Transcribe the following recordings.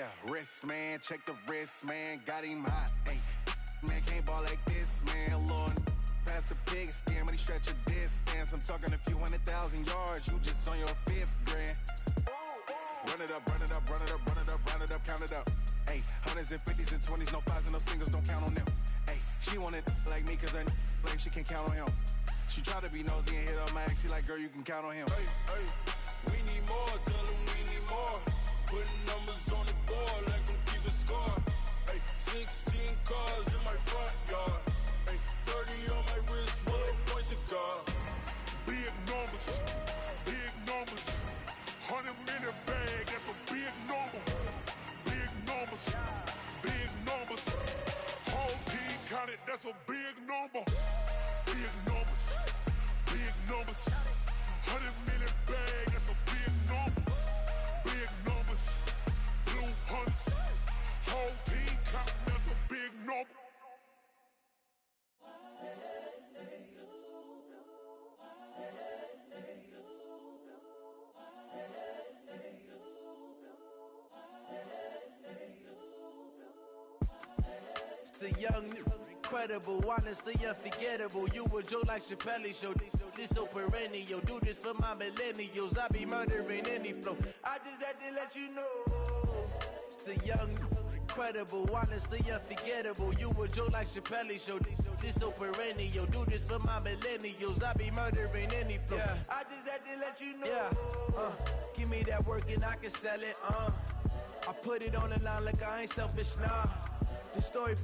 Yeah, wrist, man, check the wrist, man, got him hot. Ay, man, can't ball like this, man, Lord. Past the pig skin, when he stretch a distance. I'm talking a few 100,000 yards, you just on your 5th grand. Run it up, run it up, run it up, run it up, run it up, count it up. Ay, hundreds and 50s and 20s, no 5s and no singles, don't count on them. Ay, she want it like me, cause her blame she can't count on him. She try to be nosy and hit up my ex, she like, girl, you can count on him. Hey, hey, we need more, tell them we need more. Putting numbers on the board, let them keep a score. Hey, 16 cars in my front yard. Hey, 30 on my wrist, bullet point to God. Big numbers, 100-minute bag, that's a big number. Big numbers, whole team counted, that's a big number. Big numbers, 100-minute bag, that's a big number. Big numbers, blue hunts, whole team counting, that's a big number. It's the young, incredible, honestly unforgettable. You a joke like Chappelle show. This so perennial. Do this for my millennials. I be murdering any flow. I just had to let you know. It's the young, incredible, honestly unforgettable. You a joke like Chappelle show. This so perennial. Do this for my millennials. I be murdering any flow. Yeah. I just had to let you know. Yeah. Give me that work and I can sell it. I put it on the line like I ain't selfish, nah. The story.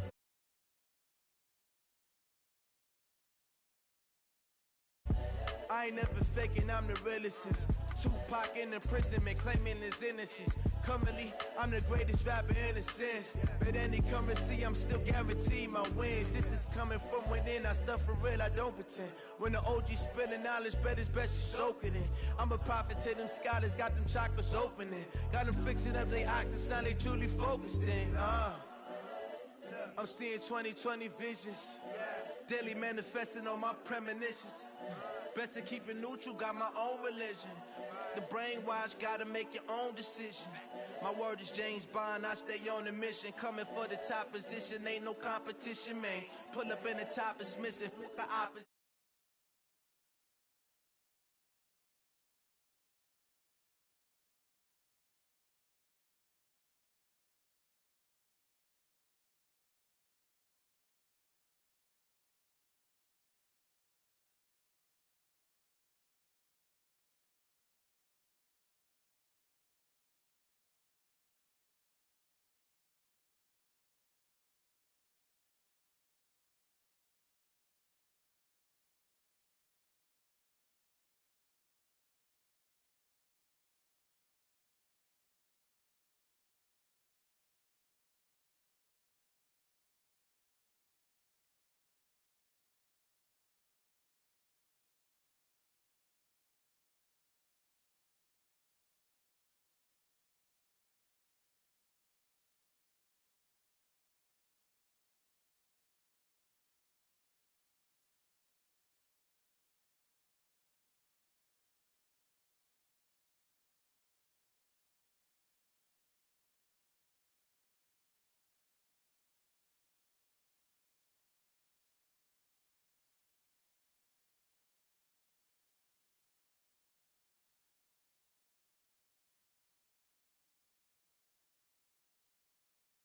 I ain't never faking, I'm the realest since Tupac in imprisonment, claiming his innocence. Currently, I'm the greatest rapper in a sense. But any currency, I'm still guaranteed my wins. This is coming from within, I stuff for real, I don't pretend. When the OG spilling knowledge, bet it's best you soak it in. I'm a prophet to them scholars, got them chakras opening. Got them fixing up they octaves, now they truly focused in. I'm seeing 2020 visions, daily manifesting on my premonitions. Best to keep it neutral, got my own religion. The brainwash, gotta make your own decision. My word is James Bond, I stay on a mission. Coming for the top position, ain't no competition, man. Pull up in the top, it's missing, the opposite.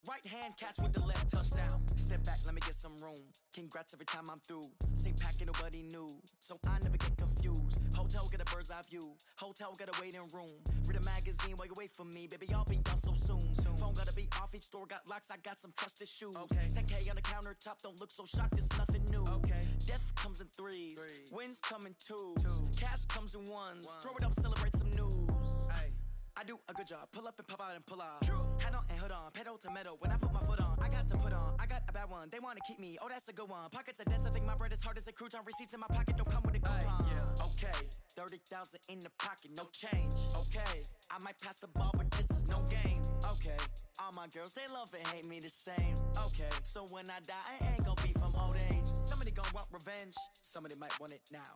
Right hand catch with the left touchdown. Step back, let me get some room. Congrats every time I'm through. Same packet, nobody knew, so I never get confused. Hotel get a bird's eye view. Hotel get a waiting room. Read a magazine while you wait for me, baby. I'll be done so soon. Phone gotta be off. Each store got locks. I got some trusted shoes. Okay. 10K on the countertop. Don't look so shocked. It's nothing new. Okay. Death comes in threes. Wins come in twos. Cash comes in ones. Throw it up, celebrate some news. Ay. I do a good job, pull up and pop out and pull out. Head on and hood on, pedal to metal. When I put my foot on, I got to put on. I got a bad one, they wanna keep me, oh that's a good one. Pockets are dense, I think my bread is hard as a crouton. Receipts in my pocket don't come with a coupon. Yeah. Okay, 30,000 in the pocket, no change. Okay, I might pass the ball, but this is no game. Okay, all my girls, they love and hate me the same. Okay, so when I die, I ain't gon' be from old age. Somebody gon' want revenge, somebody might want it now.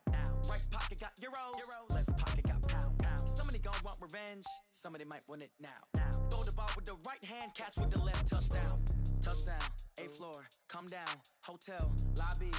Right pocket got euros, left pocket got pound. Somebody gon' want revenge, somebody might want it now. Throw the ball with the right hand, catch with the left. Touchdown, touchdown, 8th floor, come down, hotel, lobby.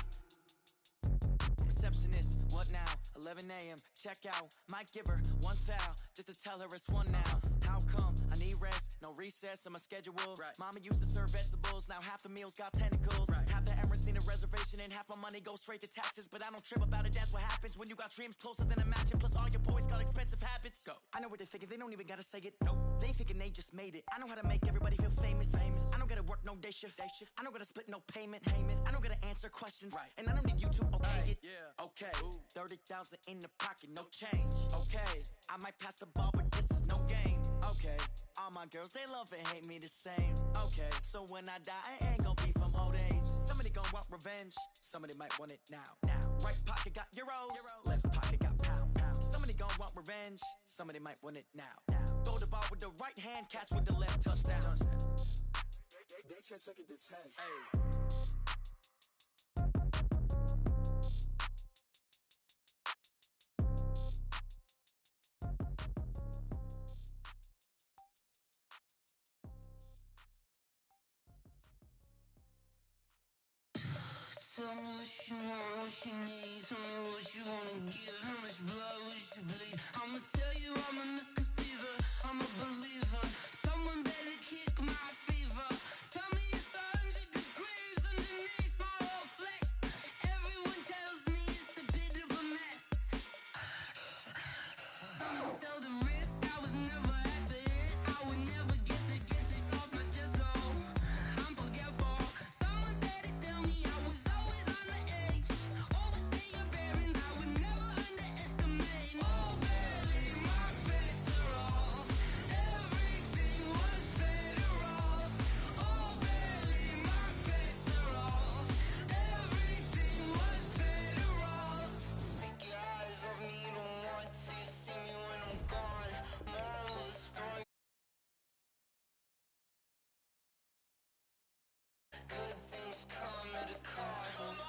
Receptionist, what now? 11 a.m. Check out. Might give her one foul just to tell her it's one now. How come? I need rest, no recess in my schedule. Right. Mama used to serve vegetables, now half the meals got tentacles. Right. Half the Emirates need a reservation and half my money goes straight to taxes. But I don't trip about it, that's what happens when you got dreams closer than a match. And plus all your boys got expensive habits. Go. I know what they're thinking, they don't even gotta say it. Nope. They ain't thinking they just made it. I know how to make everybody feel famous. I don't gotta work no day shift. I don't gotta split no payment. I don't gotta answer questions. Right. And I don't need you to okay it. Yeah. Okay. 30,000 in the pocket, no change. Okay. I might pass the ball, but this is no game. Okay. All my girls, they love and hate me the same. Okay. So when I die, I ain't gonna be from old age. Somebody gon' want revenge. Somebody might want it now. Right pocket got euros. Left pocket got pounds. Somebody gon' want revenge. Somebody might want it now. Throw the ball with the right hand, catch with the left. Touchdown. They can't take it to 10. Hey. Tell me what you want, what you need. Tell me what you wanna give. How much blood would you bleed? I'ma tell you I'm a misconceiver. I'm a believer. Someone better kick my fever. Tell me it's 100 degrees underneath my whole flesh. Everyone tells me it's a bit of a mess. I'ma tell the risk I was never at the end. I would never get it off my chest though. I'm forgetful. Someone better tell me I was always on the edge. Overstay your bearings, I would never underestimate. Oh baby, my bets are off. Everything was better off. Oh baby, my bets are off. Everything was better off. Take your eyes off me, you don't want to see me when I'm gone. Moral of the story. Good things come at a cost.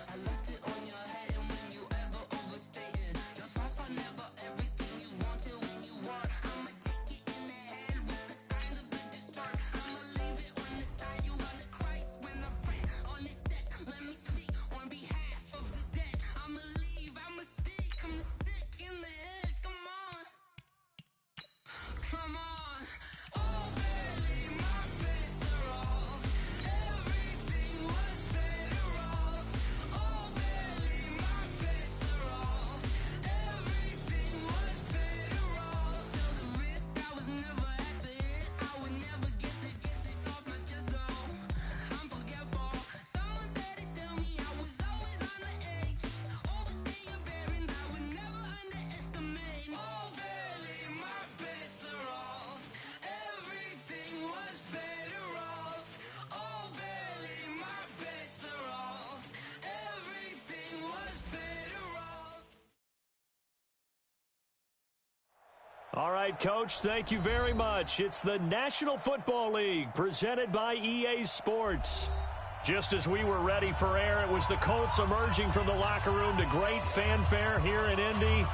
I left it on your head, and when you ever overstay it, your thoughts are never everything you wanted when you want. I'ma take it in the head with the signs of the distort. I'ma leave it on the side. You wanna Christ when I rant on this set. Let me speak on behalf of the dead. I'ma leave, I'ma speak. I'm the sick in the head. Come on, come on. Oh baby, my bets are off. Everything was better off. Oh baby, my bets are off. Everything was better off. Tell the risk I was never at the end. I would never get it off my chest though. I'm forgetful. Someone better tell me I was always on the edge. Overstay your bearings, I would never underestimate. Oh baby, my bets are off. Everything was better off. Oh baby, my bets are off. Everything was better off. All right, Coach, thank you very much. It's the National Football League presented by EA Sports. Just as we were ready for air, it was the Colts emerging from the locker room to great fanfare here in Indy.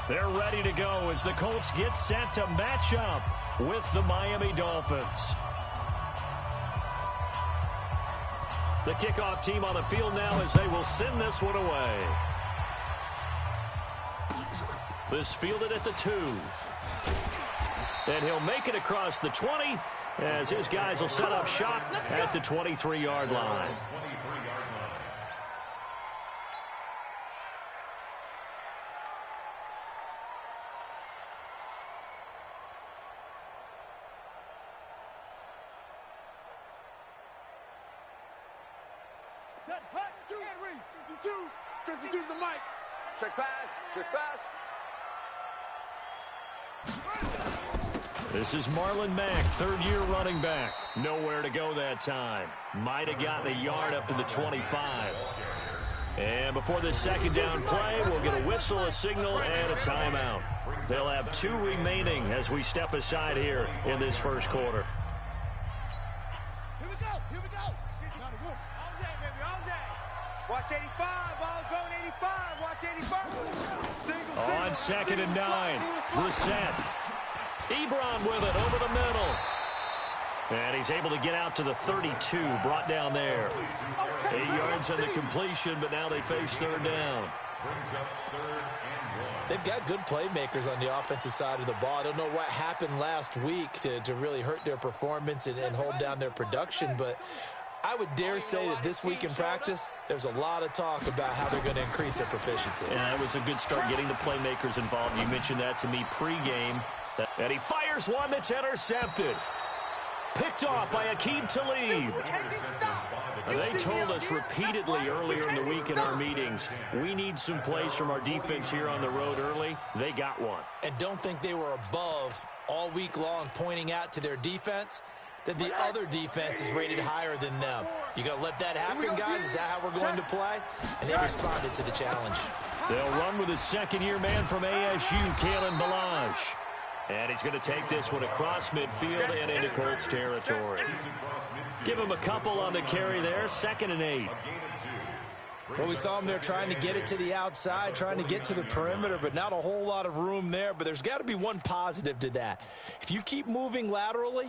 They're ready to go as the Colts get set to match up with the Miami Dolphins. The kickoff team on the field now as they will send this one away. This fielded at the 2. And he'll make it across the 20 as his guys will set up shop at the 23-yard line. Set, hut, 52, 52's the mic. Check pass, check pass. This is Marlon Mack, third-year running back. Nowhere to go that time. Might have gotten a yard up to the 25. And before this second down play, we'll get a whistle, a signal, and a timeout. They'll have 2 remaining as we step aside here in this first quarter. Here we go, here we go. All day, baby, all day. Watch 85, ball going 85, watch 85. Single, On 2nd and 9, Brissett. Ebron with it over the middle. And he's able to get out to the 32, brought down there. 8 yards on the completion, but now they face third down. They've got good playmakers on the offensive side of the ball. I don't know what happened last week to really hurt their performance and hold down their production, but I would dare say that this week in practice, there's a lot of talk about how they're going to increase their proficiency. Yeah, it was a good start getting the playmakers involved. You mentioned that to me pregame. And he fires one that's intercepted. Picked off by Aqib Talib. They told us repeatedly earlier in the week in our meetings, we need some plays from our defense here on the road early. They got one. And don't think they were above all week long pointing out to their defense that the other defense is rated higher than them. You going to let that happen, guys? Is that how we're going to play? And they responded to the challenge. They'll run with a second-year man from ASU, Kalen Ballage. And he's going to take this one across midfield and into Colts territory. Give him a couple on the carry there, 2nd and 8. Well, we saw him there trying to get it to the outside, trying to get to the perimeter, but not a whole lot of room there. But there's got to be one positive to that. If you keep moving laterally,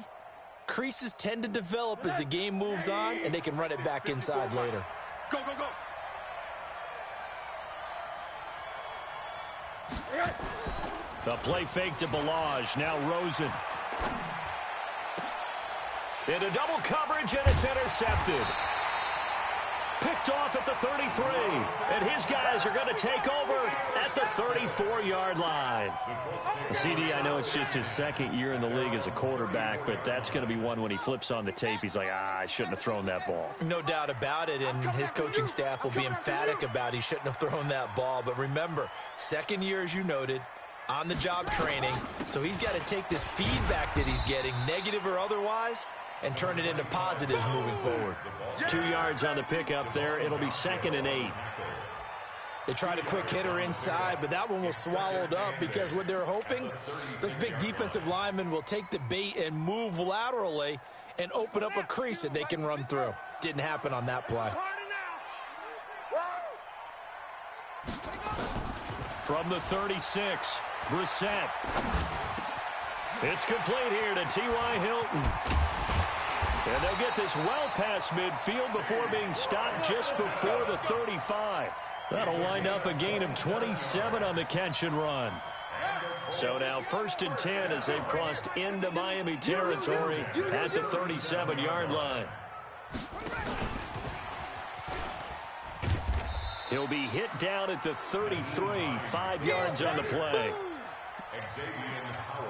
creases tend to develop as the game moves on, and they can run it back inside later. Go, go, go. The play fake to Ballage. Now Rosen. Into double coverage, and it's intercepted. Picked off at the 33. And his guys are going to take over at the 34-yard line. CD, I know it's just his 2nd year in the league as a quarterback, but that's going to be one when he flips on the tape. He's like, I shouldn't have thrown that ball. No doubt about it, and his coaching staff will be emphatic about he shouldn't have thrown that ball. But remember, 2nd year, as you noted, on-the-job training, so he's got to take this feedback that he's getting, negative or otherwise, and turn it into positives moving forward. 2 yards on the pickup there. It'll be 2nd and 8. They tried a quick hitter inside, but that one was swallowed up because what they're hoping, this big defensive lineman will take the bait and move laterally and open up a crease that they can run through. Didn't happen on that play. From the 36, Brissett. It's complete here to T.Y. Hilton. And they'll get this well past midfield before being stopped just before the 35. That'll wind up a gain of 27 on the catch and run. So now 1st and 10 as they've crossed into Miami territory at the 37-yard line. He'll be hit down at the 33, 5 yards on the play.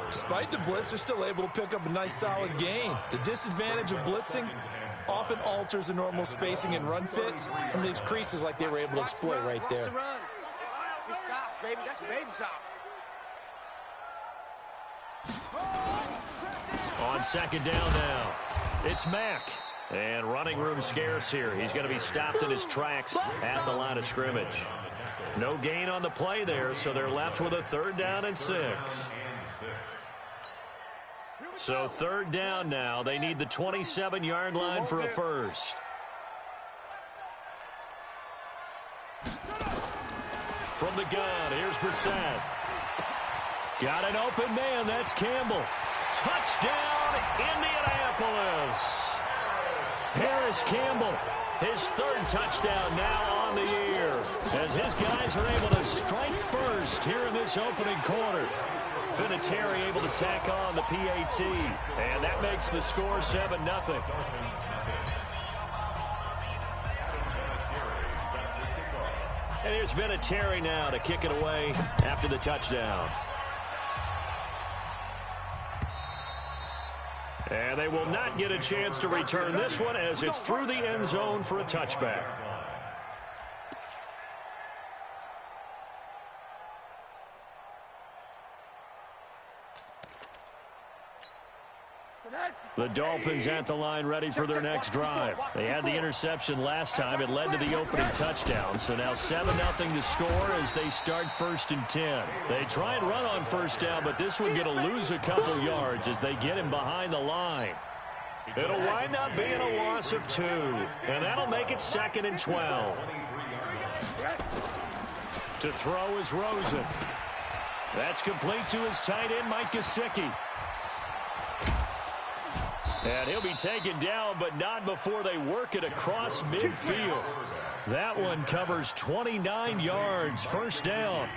Despite the blitz, they're still able to pick up a nice solid gain. The disadvantage of blitzing often alters the normal spacing and run fits and leaves creases like they were able to exploit right there. Good soft, baby. That's baby soft. On 2nd down now, it's Mack. And running room scarce here. He's going to be stopped in his tracks at the line of scrimmage. No gain on the play there, so they're left with a 3rd down and 6. So 3rd down now. They need the 27-yard line for a first. From the gun, here's Brissett. Got an open man. That's Campbell. Touchdown, Indianapolis. Harris Campbell, his 3rd touchdown now on the year, as his guys are able to strike first here in this opening quarter. Vinatieri able to tack on the PAT, and that makes the score 7-0. And here's Vinatieri now to kick it away after the touchdown. And they will not get a chance to return this one as it's through the end zone for a touchback. The Dolphins at the line ready for their next drive. They had the interception last time. It led to the opening touchdown. So now 7-0 to score as they start 1st and 10. They try and run on 1st down, but this one going to lose a couple yards as they get him behind the line. It'll wind up being a loss of 2, and that'll make it 2nd and 12. To throw is Rosen. That's complete to his tight end, Mike Gesicki. And he'll be taken down, but not before they work it across midfield. That one covers 29 yards, first down.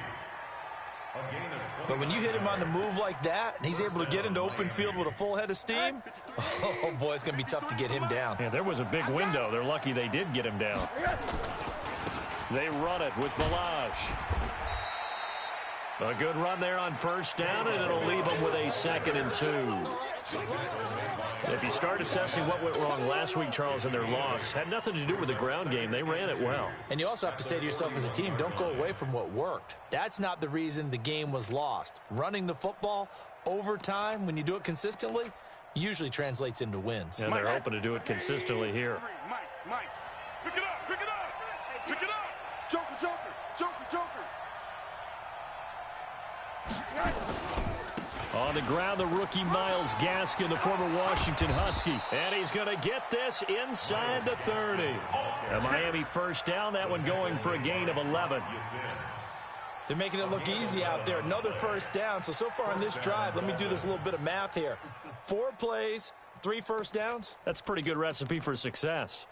But when you hit him on the move like that, and he's able to get into open field with a full head of steam, oh, boy, it's going to be tough to get him down. Yeah, there was a big window. They're lucky they did get him down. They run it with Balaj. A good run there on first down, and it'll leave them with a 2nd and 2. If you start assessing what went wrong last week, Charles, in their loss, had nothing to do with the ground game. They ran it well. And you also have to say to yourself as a team, don't go away from what worked. That's not the reason the game was lost. Running the football over time, when you do it consistently, usually translates into wins. And they're hoping to do it consistently here. Mike, pick it up, pick it up, pick it up. Joker. On the ground, the rookie Myles Gaskin, the former Washington Husky. And he's going to get this inside the 30. A Miami first down, that one going for a gain of 11. They're making it look easy out there. Another first down. So far on this drive, let me do this little bit of math here. 4 plays, 3 first downs. That's a pretty good recipe for success.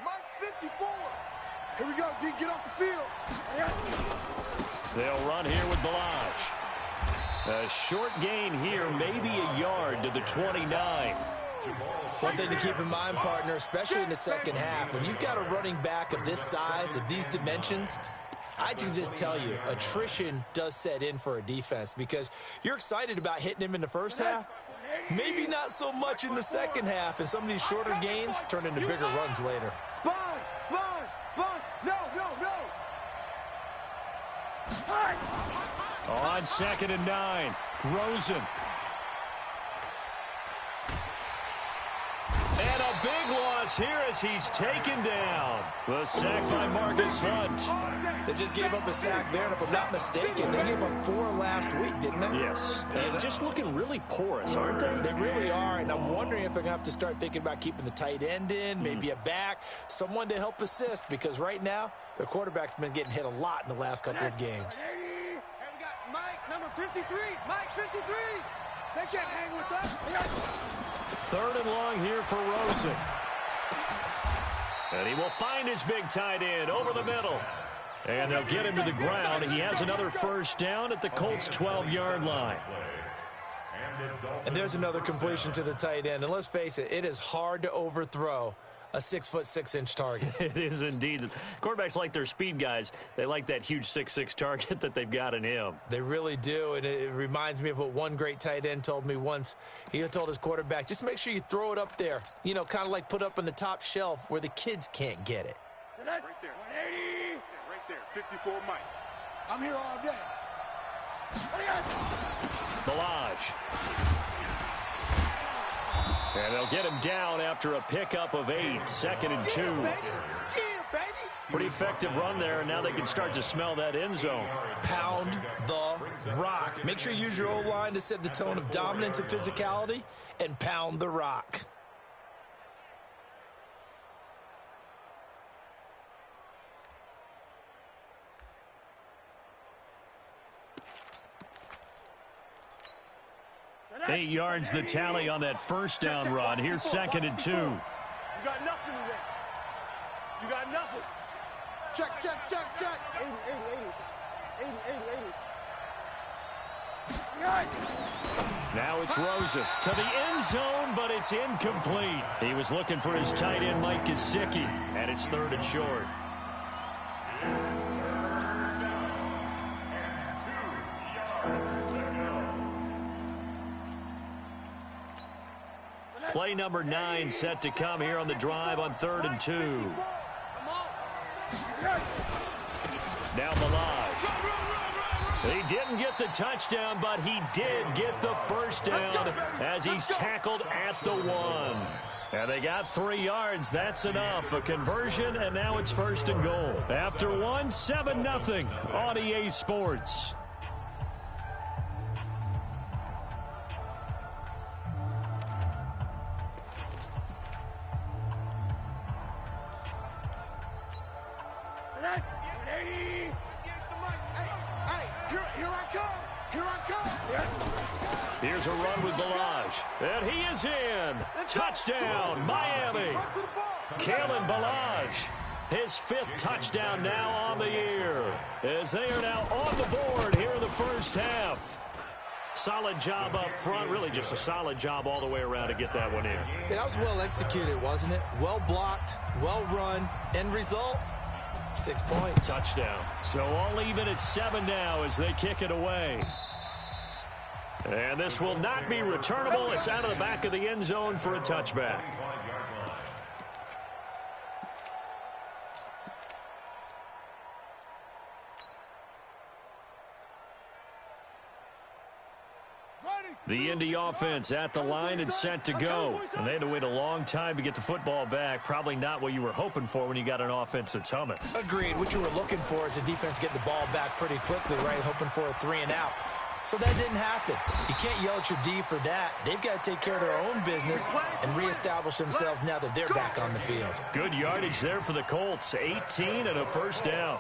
Mike 54. Here we go, D. Get off the field. They'll run here with Balaj. A short gain here, maybe a yard to the 29. One thing to keep in mind, partner, especially in the second half, when you've got a running back of this size, of these dimensions, I can just tell you, attrition does set in for a defense because you're excited about hitting him in the first half. Maybe not so much in the second half, and some of these shorter gains turn into bigger runs later. Sponge. No. On 2nd and 9, Rosen. And a big loss here as he's taken down. The sack by Marcus Hunt. They just gave up a sack there, and if I'm not mistaken, they gave up 4 last week, didn't they? Yes. And just looking really porous, aren't they? They really are, and I'm wondering if they're going to have to start thinking about keeping the tight end in, maybe a back, someone to help assist, because right now, their quarterback's been getting hit a lot in the last couple of games. And we got Mike, number 53. Mike 53. They can't hang with us. 3rd and long here for Rosen. And he will find his big tight end over the middle. And they'll get him to the ground. He has another first down at the Colts' 12-yard line. And there's another completion to the tight end. And let's face it, it is hard to overthrow a 6'6" target. It is indeed. Quarterbacks like their speed guys. They like that huge 6'6" target that they've got in him. They really do, and it reminds me of what one great tight end told me once. He told his quarterback, just make sure you throw it up there, you know, kind of like put up on the top shelf where the kids can't get it. Right there. Right there. 54 Mike. I'm here all day. Balaj. And they'll get him down after a pickup of 8, 2nd and 2. Yeah, baby. Pretty effective run there, and now they can start to smell that end zone. Pound the rock. Make sure you use your O-line to set the tone of dominance and physicality, and pound the rock. Eight yards the tally on that first down run. Here's 2nd and 2. You got nothing today. You got nothing. Check. 80. Now it's Rosen to the end zone, but it's incomplete. He was looking for his tight end, Mike Gesicki, and it's 3rd and short. Play number 9 set to come here on the drive on 3rd and 2. Now Balaj. He didn't get the touchdown, but he did get the first down as he's tackled at the 1. And they got 3 yards. That's enough. A conversion, and now it's 1st and goal. After 1, 7-0 on EA Sports. Here's a run with Balaj. And he is in. Touchdown, Miami. Kalen Balaj, his 5th touchdown now on the year, as they are now on the board here in the first half. Solid job up front, really just a solid job all the way around to get that one in. Yeah, that was well executed, wasn't it? Well blocked, well run. End result, 6 points. Touchdown. So all even at 7 now as they kick it away. And this will not be returnable. It's out of the back of the end zone for a touchback. The Indy offense at the line and set to go. And they had to wait a long time to get the football back. Probably not what you were hoping for when you got an offense that's humming. Agreed. What you were looking for is the defense getting the ball back pretty quickly, right? Hoping for a 3 and out. So that didn't happen. You can't yell at your D for that. They've got to take care of their own business and reestablish themselves now that they're back on the field. Good yardage there for the Colts. 18 and a first down.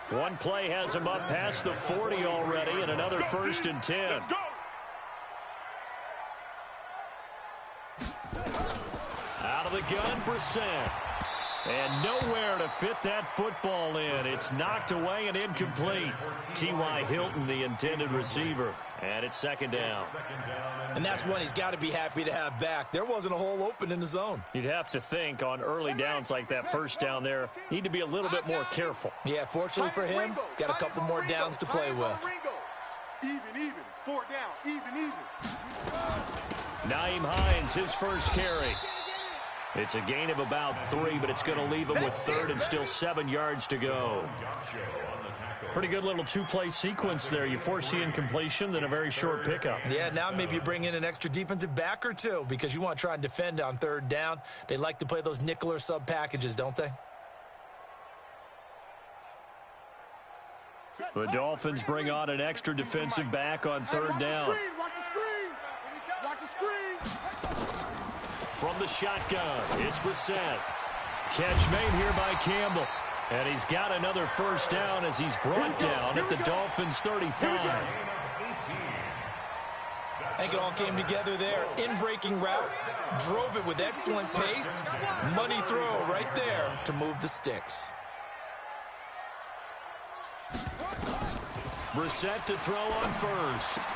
One play has him up past the 40 already, and another 1st and 10. Out of the gun, Brissett. And nowhere to fit that football in. It's knocked away and incomplete. T.Y. Hilton, the intended receiver. And it's 2nd down. And that's one he's got to be happy to have back. There wasn't a hole open in the zone. You'd have to think on early downs like that first down there, need to be a little bit more careful. Yeah, fortunately for him, got a couple more downs to play with. Even. 4 down. Even. Nyheim Hines, his first carry. It's a gain of about 3, but it's going to leave him with 3rd and still 7 yards to go. Pretty good little 2-play sequence there. You force the incompletion, then a very short pickup. Yeah, now maybe you bring in an extra defensive back or 2 because you want to try and defend on 3rd down. They like to play those nickel or sub packages, don't they? The Dolphins bring on an extra defensive back on 3rd down. Watch the screen. From the shotgun, it's Brissett. Catch made here by Campbell. And he's got another first down as he's brought down at the Dolphins' 35. I think it all came together there. In-breaking route, drove it with excellent pace. Money throw right there to move the sticks. Brissett to throw on first.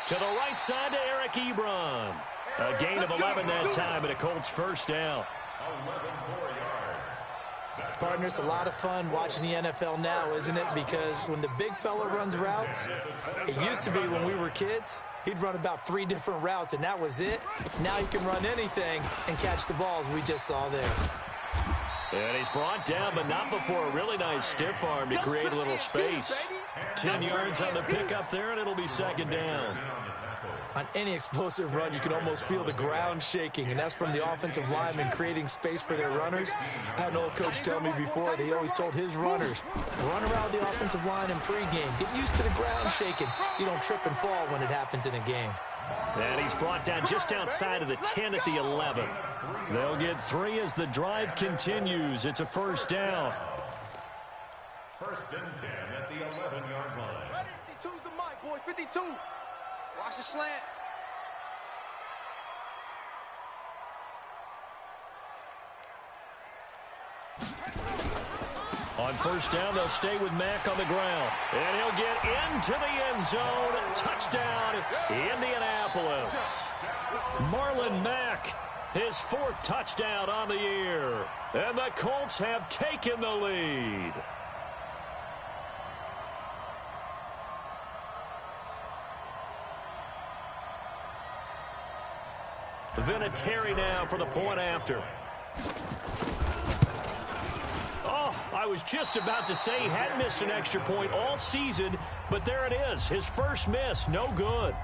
To the right side to Eric Ebron. A gain of 11 that time and a Colts first down. Partner, it's a lot of fun watching the NFL now, isn't it? Because when the big fella runs routes, it used to be when we were kids, he'd run about 3 different routes, and that was it. Now he can run anything and catch the balls we just saw there. And he's brought down, but not before a really nice stiff arm to create a little space. 10 yards on the pickup there, and it'll be 2nd down. On any explosive run, you can almost feel the ground shaking, and that's from the offensive linemen creating space for their runners. I had an old coach tell me before, they always told his runners, run around the offensive line in pregame. Get used to the ground shaking so you don't trip and fall when it happens in a game. And he's brought down just outside of the 10 at the 11. They'll get 3 as the drive continues. It's a first down. 1st and 10 at the 11-yard line. 52's the mic, boys. 52. Watch the slant. On first down, they'll stay with Mack on the ground. And he'll get into the end zone. Touchdown, Indianapolis. Marlon Mack, his 4th touchdown on the year. And the Colts have taken the lead. Vinatieri now for the point after. Oh, I was just about to say he hadn't missed an extra point all season, but there it is. His first miss, no good.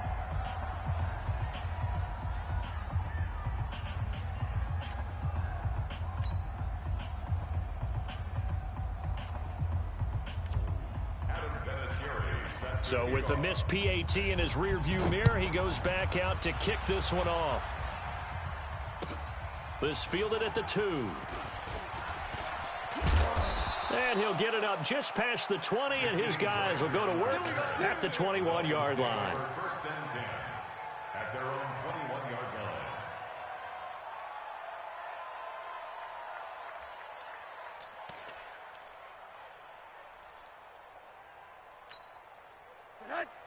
So with the missed PAT in his rearview mirror, he goes back out to kick this one off. This fielded at the 2. And he'll get it up just past the 20, and his guys will go to work at the 21-yard line. First and 10 at their own 21-yard line.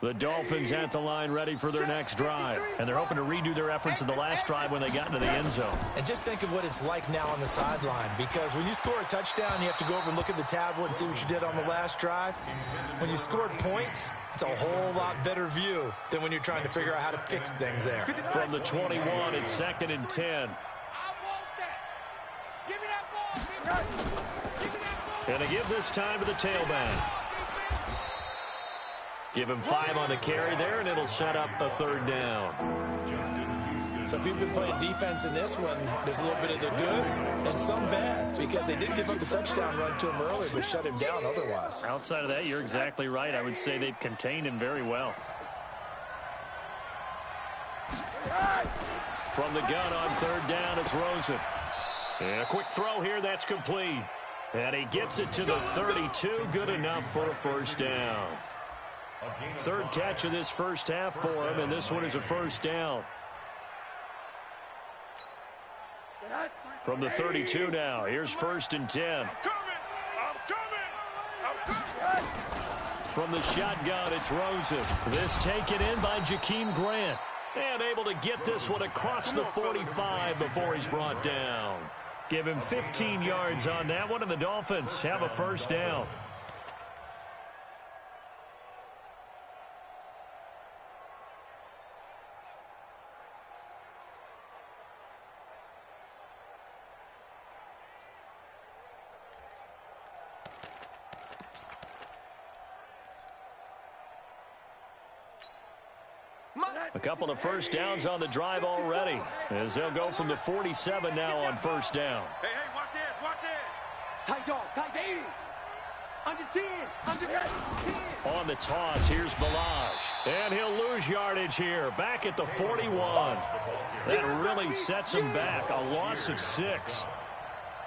The Dolphins at the line ready for their next drive. And they're hoping to redo their efforts in the last drive when they got into the end zone. And just think of what it's like now on the sideline, because when you score a touchdown, you have to go over and look at the tablet and see what you did on the last drive. When you scored points, it's a whole lot better view than when you're trying to figure out how to fix things there. From the 21, it's 2nd and 10. And they give this time to the tailback. Give him 5 on the carry there, and it'll set up a 3rd down. So if you've been playing defense in this one, there's a little bit of the good and some bad, because they did give up the touchdown run to him earlier, but shut him down otherwise. Outside of that, you're exactly right. I would say they've contained him very well. From the gun on 3rd down, it's Rosen. And a quick throw here, that's complete. And he gets it to the 32, good enough for a 1st down. 3rd catch of this first half for him, and this one is a 1st down. From the 32 now, here's 1st and 10. From the shotgun, it's Rosen. This taken in by Jakeem Grant. And able to get this one across the 45 before he's brought down. Give him 15 yards on that one, and the Dolphins have a 1st down. A couple of 1st downs on the drive already, as they'll go from the 47 now on 1st down. Hey, watch this, watch this. Tight dog, tight 80. Under 10, under 10. On the toss, here's Balaj. And he'll lose yardage here, back at the 41. That really sets him back, a loss of 6.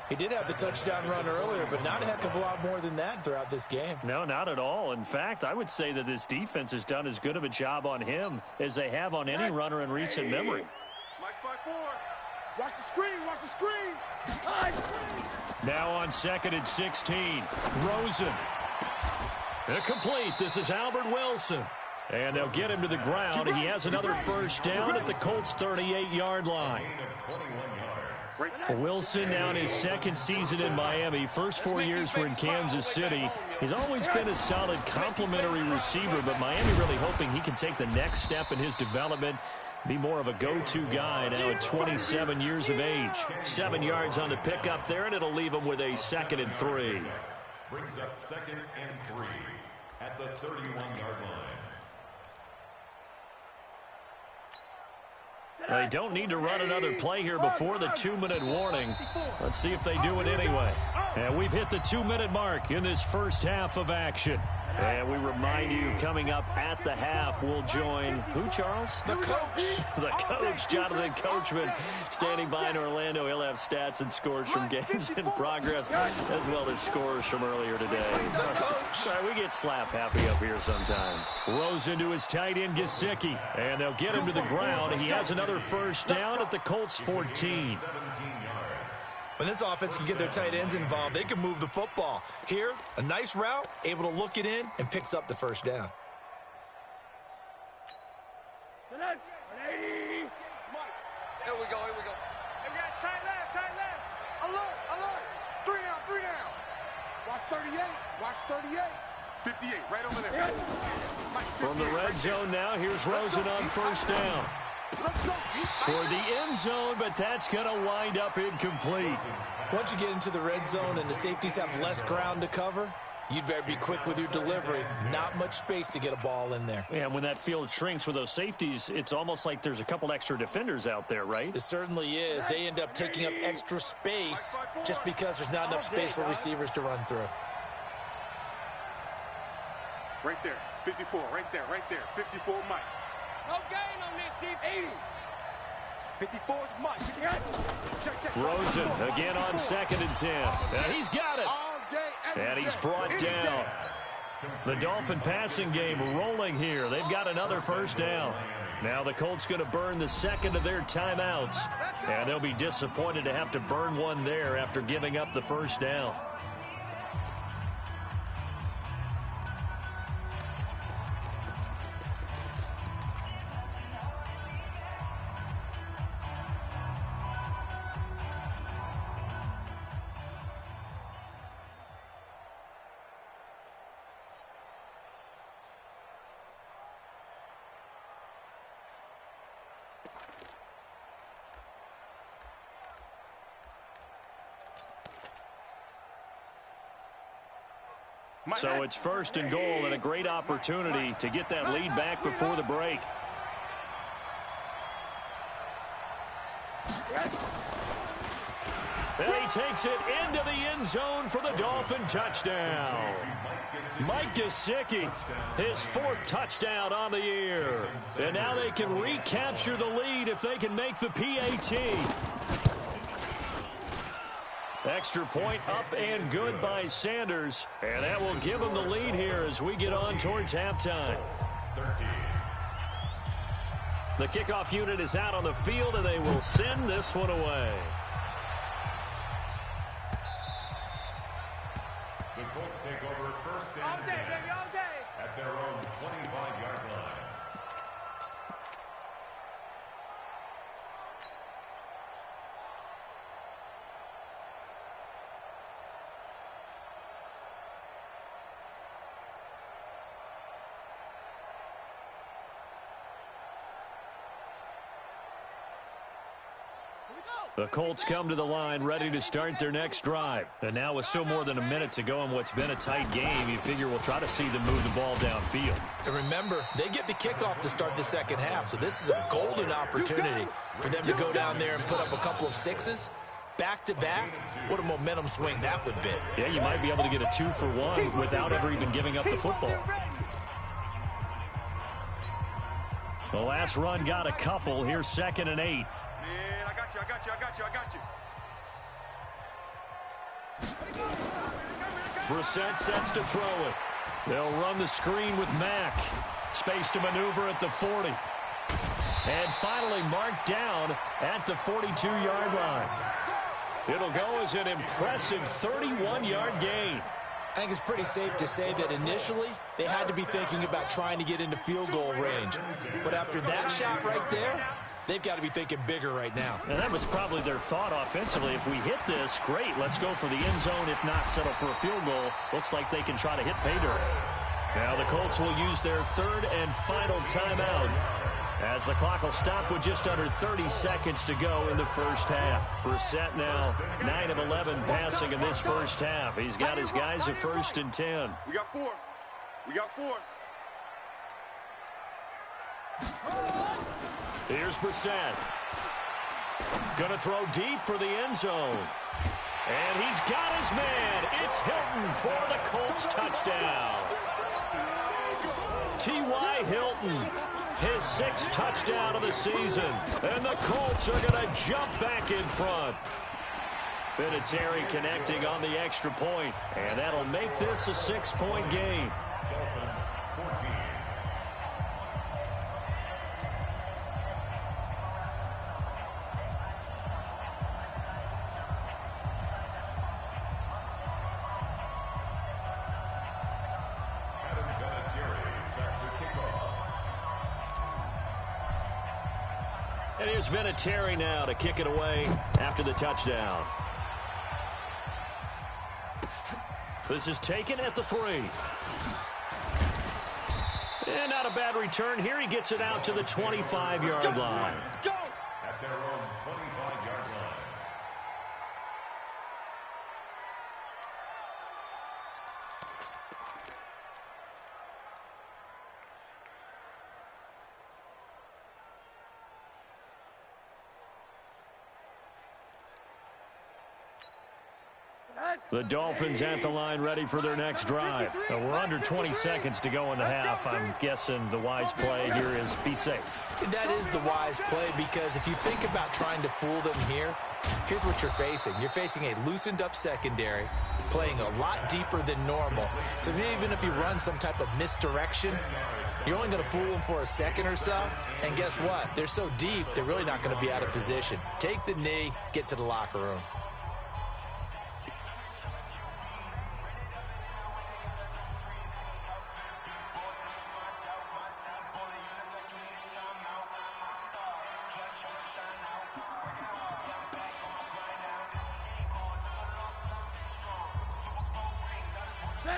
He did have the touchdown run earlier, but not a heck of a lot more than that throughout this game. No, not at all. In fact, I would say that this defense has done as good of a job on him as they have on any runner in recent memory. Mike's 5-4. Watch the screen, watch the screen. Now on 2nd and 16, Rosen. Complete. This is Albert Wilson. And they'll get him to the ground. He has another 1st down at the Colts' 38-yard line. Wilson now in his 2nd season in Miami. First 4 years were in Kansas City. He's always been a solid complementary receiver, but Miami really hoping he can take the next step in his development, be more of a go-to guy now at 27 years of age. 7 yards on the pickup there, and it'll leave him with a 2nd and 3. Brings up 2nd and 3 at the 31-yard line. They don't need to run another play here before the 2-minute warning. Let's see if they do it anyway. And we've hit the 2-minute mark in this first half of action. And we remind you, coming up at the half, we'll join who, Charles? The coach. The coach, Jonathan Coachman, standing by in Orlando. He'll have stats and scores from games in progress, as well as scores from earlier today. The coach. Sorry, we get slap happy up here sometimes. Rosen to his tight end, Gesicki. And they'll get him to the ground. He has another 1st down at the Colts' 14. When this offense can get their tight ends involved, they can move the football. Here, a nice route, able to look it in, and picks up the 1st down. Here we go. Hey, we got tight left. Alert. 3 down. Watch 38, watch 38. 58, right over there. From the red zone now, here's Rosen on 1st down. Toward the end zone, but that's going to wind up incomplete. Once you get into the red zone and the safeties have less ground to cover, you'd better be quick with your delivery. Not much space to get a ball in there. Yeah, when that field shrinks with those safeties, it's almost like there's a couple extra defenders out there, right? It certainly is. They end up taking up extra space just because there's not enough space for receivers to run through. Right there, 54, right there. 54, Mike. No gain on this, Steve. 80. 54 is Mike. Rosen again on 2nd and 10. And he's got it. And he's brought down. The Dolphin passing game rolling here. They've got another first down. Now the Colts going to burn the second of their timeouts. And they'll be disappointed to have to burn one there after giving up the first down. So it's first and goal and a great opportunity to get that lead back before the break. And he takes it into the end zone for the Dolphin touchdown. Mike Gesicki, his fourth touchdown on the year. And now they can recapture the lead if they can make the PAT. Extra point up and good by Sanders. And that will give them the lead here as we get on towards halftime. The kickoff unit is out on the field, and they will send this one away. The Colts take over first and 10 at their own 25-yard line. The Colts come to the line ready to start their next drive. And now with still more than a minute to go in what's been a tight game, you figure we'll try to see them move the ball downfield. And remember, they get the kickoff to start the second half, so this is a golden opportunity for them to go down there and put up a couple of sixes. Back-to-back, what a momentum swing that would be. Yeah, you might be able to get a 2-for-1 without ever even giving up the football. The last run got a couple. Here's 2nd and 8. Brissett sets to throw it. They'll run the screen with Mack. Space to maneuver at the 40. And finally marked down at the 42-yard line. It'll go as an impressive 31-yard gain. I think it's pretty safe to say that initially they had to be thinking about trying to get into field goal range. But after that shot right there, they've got to be thinking bigger right now. And that was probably their thought offensively. If we hit this, great. Let's go for the end zone. If not, settle for a field goal. Looks like they can try to hit pay dirt. Now the Colts will use their third and final timeout as the clock will stop with just under 30 seconds to go in the first half. Brissett now 9 of 11 passing in this first half. He's got his guys at 1st and 10. We got 4. We got 4. Here's Brissett. Gonna throw deep for the end zone. And he's got his man. It's Hilton for the Colts touchdown. T.Y. Hilton, his 6th touchdown of the season. And the Colts are gonna jump back in front. Vinatieri connecting on the extra point. And that'll make this a 6-point game. Dolphins 14. And here's Vinatieri now to kick it away after the touchdown. This is taken at the 3. And not a bad return here. He gets it out to the 25-yard line. At their own 25-yard line. The Dolphins at the line, ready for their next drive. We're under 20 seconds to go in the half. I'm guessing the wise play here is be safe. That is the wise play, because if you think about trying to fool them here, here's what you're facing. You're facing a loosened up secondary, playing a lot deeper than normal. So even if you run some type of misdirection, you're only going to fool them for a second or so. And guess what? They're so deep, they're really not going to be out of position. Take the knee, get to the locker room.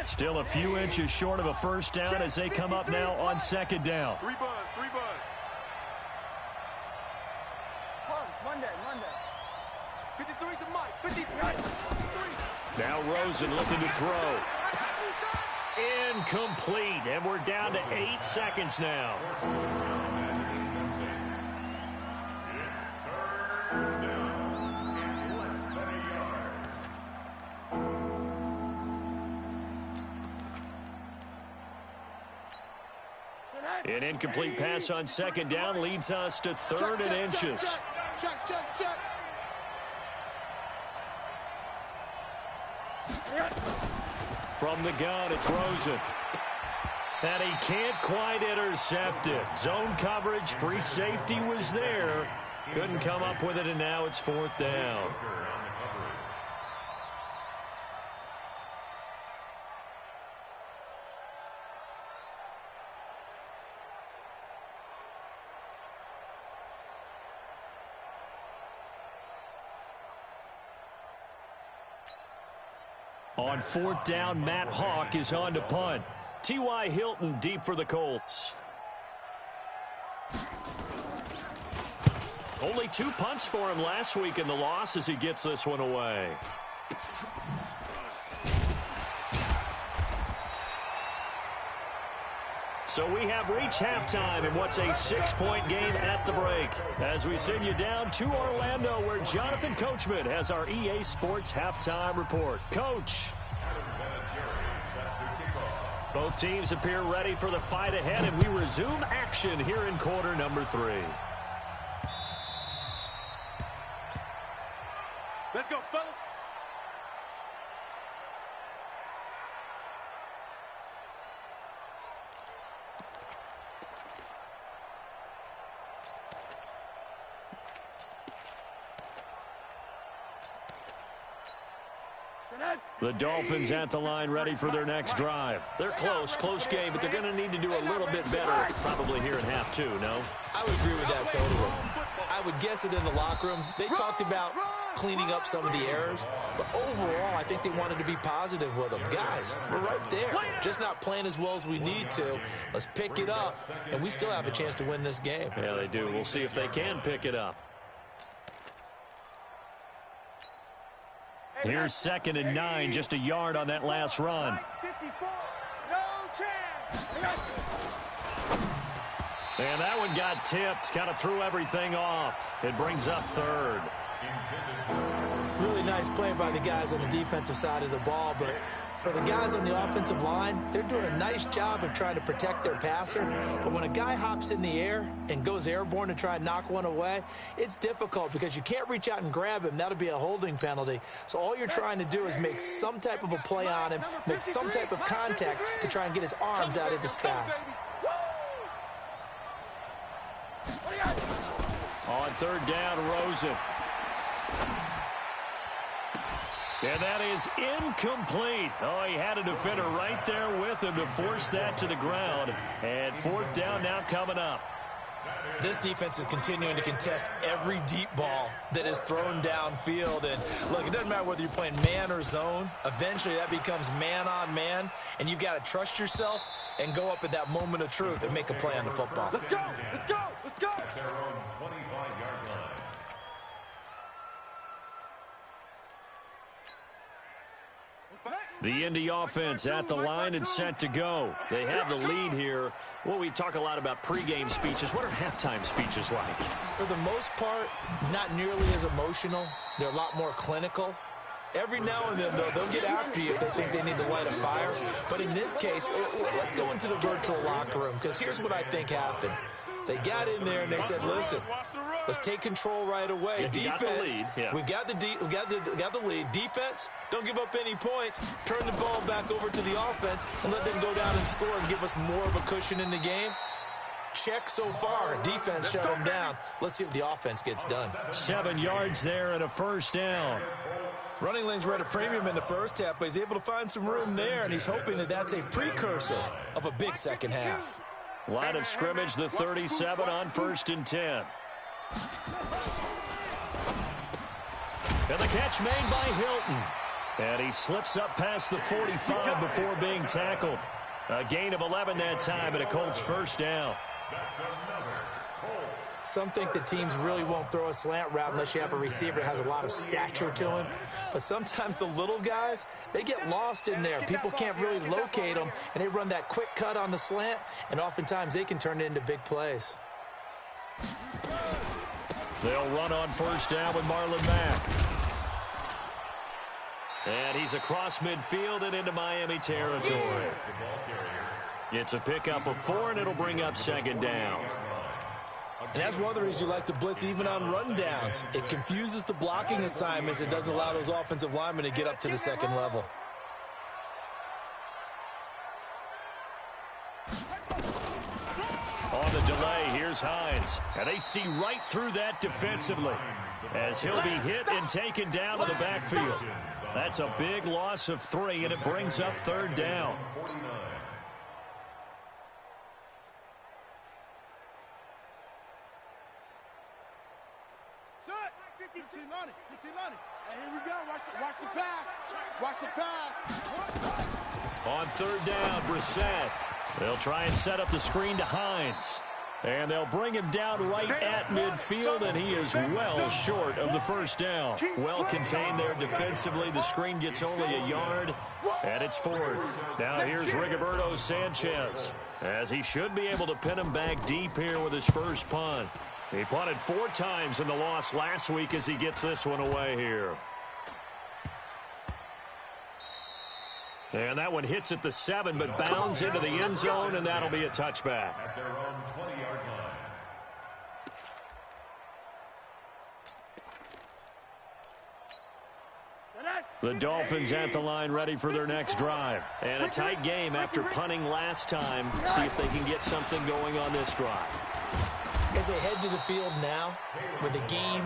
Still a few inches short of a first down as they come up now on second down. Three buns. Monday. 53's the mic. 53. Now Rosen looking to throw. Incomplete, and we're down to 8 seconds now. An incomplete pass on second down leads us to third and inches. Check. From the gun, it's Rosen. And he can't quite intercept it. Zone coverage, free safety was there. Couldn't come up with it, and now it's fourth down. On fourth down, Matt Hawk is on to punt. T.Y. Hilton deep for the Colts. Only 2 punts for him last week in the loss as he gets this one away. So we have reached halftime in what's a 6-point game at the break. As we send you down to Orlando, where Jonathan Coachman has our EA Sports halftime report. Coach. Both teams appear ready for the fight ahead, and we resume action here in quarter number 3. Let's go, fellas. The Dolphins at the line, ready for their next drive. They're close game, but they're going to need to do a little bit better probably here in half 2, no? I would agree with that totally. I would guess it in the locker room. They talked about cleaning up some of the errors, but overall, I think they wanted to be positive with them. Guys, we're right there. Just not playing as well as we need to. Let's pick it up, and we still have a chance to win this game. Yeah, they do. We'll see if they can pick it up. Here's 2nd and 9, just a yard on that last run. 54, no chance. And that one got tipped, kind of threw everything off. It brings up third. Really nice play by the guys on the defensive side of the ball, but for the guys on the offensive line, they're doing a nice job of trying to protect their passer. But when a guy hops in the air and goes airborne to try and knock one away, it's difficult because you can't reach out and grab him. That'll be a holding penalty. So all you're trying to do is make some type of a play on him, make some type of contact to try and get his arms out of the sky. On third down, Rosen. And that is incomplete. Oh, he had a defender right there with him to force that to the ground. And fourth down now coming up. This defense is continuing to contest every deep ball that is thrown downfield. And look, it doesn't matter whether you're playing man or zone. Eventually that becomes man on man. And you've got to trust yourself and go up at that moment of truth and make a play on the football. Let's go. At their own 25-yard line. The Indy offense at the line and set to go. They have the lead here. Well, we talk a lot about pregame speeches. What are halftime speeches like? For the most part, not nearly as emotional. They're a lot more clinical. Every now and then, though, they'll get after you if they think they need to light a fire. But in this case, let's go into the virtual locker room, because here's what I think happened. They got in there and they said, listen, let's take control right away. Defense, we've got the lead. Defense, don't give up any points. Turn the ball back over to the offense and let them go down and score and give us more of a cushion in the game. Check so far. Defense shut them down. Let's see if the offense gets done. 7 yards there and a first down. Running lanes were at a premium in the first half, but he's able to find some room there, and he's hoping that that's a precursor of a big second half. Line of scrimmage, the 37 on 1st and 10. And the catch made by Hilton. And he slips up past the 45 before being tackled. A gain of 11 that time and a Colts first down. Some think that teams really won't throw a slant route unless you have a receiver that has a lot of stature to him. But sometimes the little guys, they get lost in there. People can't really locate them, and they run that quick cut on the slant, and oftentimes they can turn it into big plays. They'll run on first down with Marlon Mack. And he's across midfield and into Miami territory. It's a pickup of 4, and it'll bring up second down. And that's one of the reasons you like to blitz even on rundowns. It confuses the blocking assignments. It doesn't allow those offensive linemen to get up to the second level. On the delay, here's Hines. And they see right through that defensively as he'll be hit and taken down to the backfield. That's a big loss of 3, and it brings up third down. And here we go. Watch the pass. Watch the pass. On third down, Brissett. They'll try and set up the screen to Hines. And they'll bring him down right at midfield, and he is well short of the first down. Well contained there defensively. The screen gets only a yard, and it's 4th. Now here's Rigoberto Sanchez, as he should be able to pin him back deep here with his first punt. He punted 4 times in the loss last week as he gets this one away here. And that one hits at the 7, but bounds into the end zone, and that'll be a touchback. At their own 20-yard line. The Dolphins at the line ready for their next drive. And a tight game after punting last time. See if they can get something going on this drive. As they head to the field now, with the game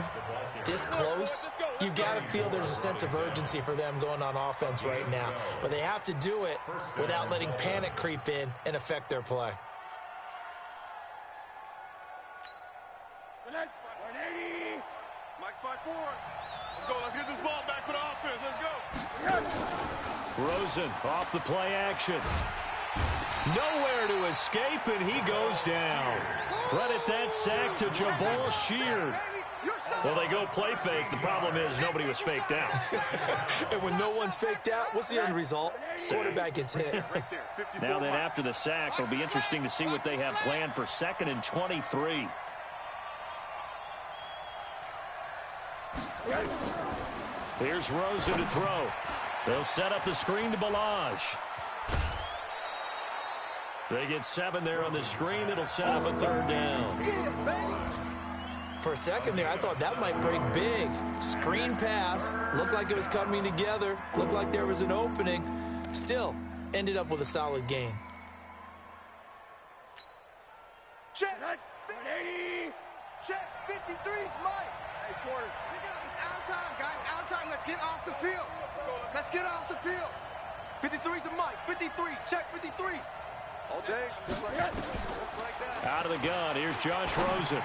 this close, you've got to feel there's a sense of urgency for them going on offense right now. But they have to do it without letting panic creep in and affect their play. Mike's 5-4. Let's go. Let's get this ball back for the offense. Let's go. Rosen off the play action. Nowhere to escape, and he goes down. Credit that sack to Jabal Sheard. Well, they go play fake. The problem is nobody was faked out. And when no one's faked out, what's the end result? Quarterback gets hit. Now then, after the sack, it'll be interesting to see what they have planned for 2nd and 23. Here's Rosen to throw. They'll set up the screen to Balaj. They get 7 there on the screen. It'll set up a third down. For a second there, I thought that might break big. Screen pass. Looked like it was coming together. Looked like there was an opening. Still, ended up with a solid gain. Check. 180. Check. 53's Mike. Hey, quarter. Pick it up. It's out of time, guys. Out of time. Let's get off the field. Let's get off the field. 53's the Mike. 53. Check 53. All day, just like that. Just like that. Out of the gun, here's Josh Rosen.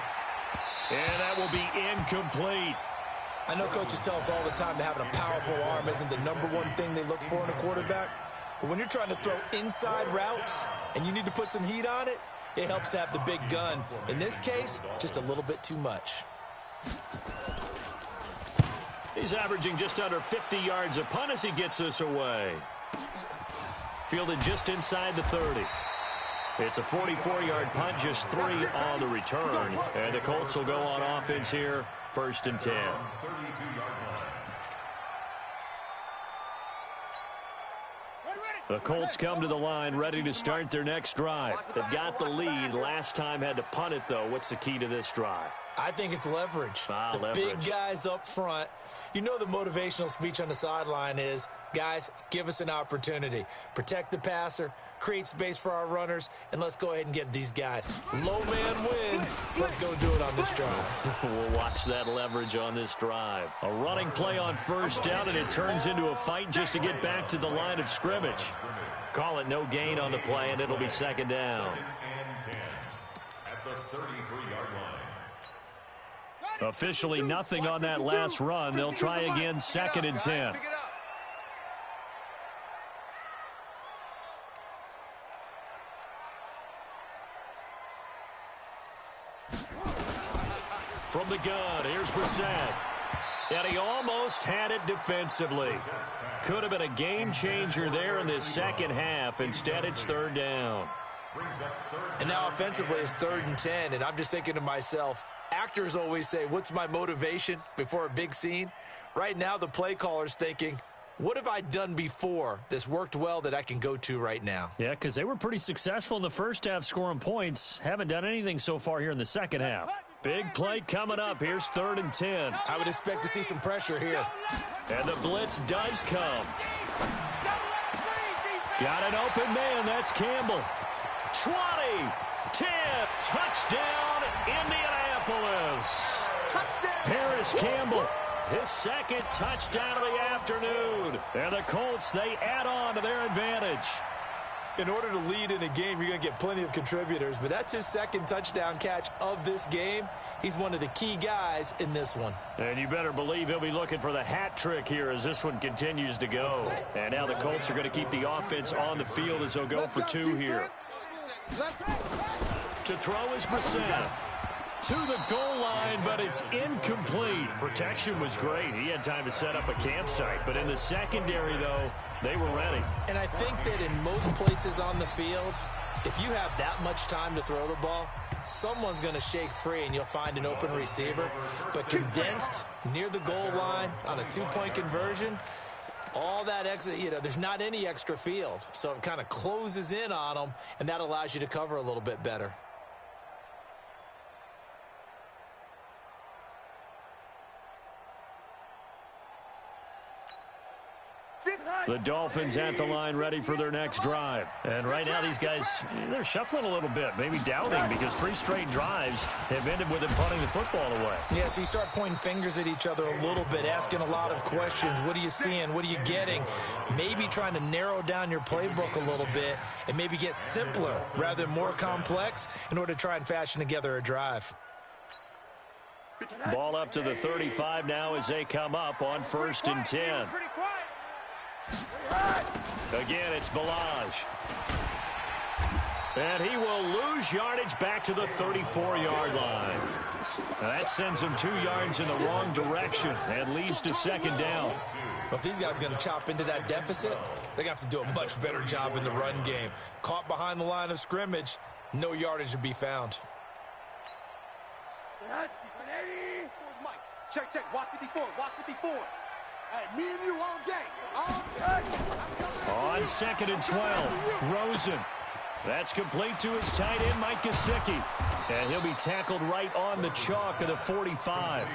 And that will be incomplete. I know coaches tell us all the time that having a powerful arm isn't the #1 thing they look for in a quarterback. But when you're trying to throw inside routes and you need to put some heat on it, it helps to have the big gun. In this case, just a little bit too much. He's averaging just under 50 yards a punt as he gets this away. Fielded just inside the 30. It's a 44-yard punt, just 3 on the return. And the Colts will go on offense here, 1st and 10. The Colts come to the line ready to start their next drive. They've got the lead. Last time had to punt it, though. What's the key to this drive? I think it's leverage. Leverage. Big guys up front. You know the motivational speech on the sideline is, guys, give us an opportunity. Protect the passer, create space for our runners, and let's go ahead and get these guys. Low man wins. Let's go do it on this drive. We'll watch that leverage on this drive. A running play on first down, and it turns into a fight just to get back to the line of scrimmage. Call it no gain on the play, and it'll be second down. At the 33-yard line. Officially nothing on that last run. They'll try again, second and 10. From the gun, here's Brissett. And he almost had it defensively. Could have been a game changer there in this second half. Instead, it's third down. And now offensively it's 3rd and 10, and I'm just thinking to myself, actors always say, what's my motivation before a big scene? Right now the play caller's thinking, what have I done before that's worked well that I can go to right now? Yeah, because they were pretty successful in the first half scoring points. Haven't done anything so far here in the second half. Big play coming up. Here's 3rd and 10. I would expect to see some pressure here. And the blitz does come. Got an open man. That's Campbell. 20, 10, touchdown, Indianapolis. Paris Campbell, his second touchdown of the afternoon. And the Colts, they add on to their advantage. In order to lead in a game, you're going to get plenty of contributors, but that's his second touchdown catch of this game. He's one of the key guys in this one. And you better believe he'll be looking for the hat trick here as this one continues to go. And now the Colts are going to keep the offense on the field as they'll go for 2 here. To throw is Brissett. To the goal line, but it's incomplete. Protection was great. He had time to set up a campsite. But in the secondary, though, they were ready. And I think that in most places on the field, if you have that much time to throw the ball, someone's going to shake free and you'll find an open receiver. But condensed near the goal line on a 2-point conversion, all that extra, there's not any extra field. So it kind of closes in on them, and that allows you to cover a little bit better. The Dolphins at the line ready for their next drive. And right now these guys, they're shuffling a little bit, maybe doubting because 3 straight drives have ended with them punting the football away. Yeah, so you start pointing fingers at each other a little bit, asking a lot of questions. What are you seeing? What are you getting? Maybe trying to narrow down your playbook a little bit and maybe get simpler rather than more complex in order to try and fashion together a drive. Ball up to the 35 now as they come up on 1st and 10. Again, it's Balaj. And he will lose yardage back to the 34-yard line. Now that sends him 2 yards in the wrong direction and leads to second down. But if these guys are going to chop into that deficit, they're going to have to do a much better job in the run game. Caught behind the line of scrimmage, no yardage to be found. Check, watch 54, watch 54. Hey, me and you all day. On 2nd and 12, Rosen. That's complete to his tight end, Mike Gesicki. And he'll be tackled right on the chalk of the 45.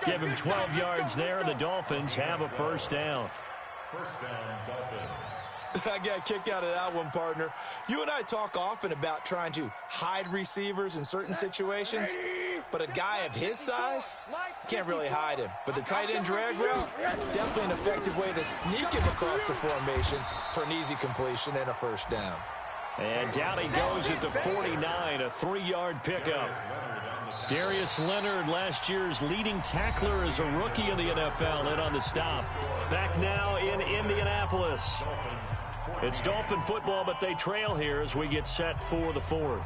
Give him 12 yards there, and the Dolphins have a first down. First down, Dolphins. I got a kick out of that one, partner. You and I talk often about trying to hide receivers in certain situations, but a guy of his size can't really hide him. But the tight end drag route, definitely an effective way to sneak him across the formation for an easy completion and a first down. And down he goes at the 49, a 3-yard pickup. Darius Leonard, last year's leading tackler as a rookie in the NFL, in on the stop. Back now in Indianapolis. It's Dolphin football, but they trail here as we get set for the 4th.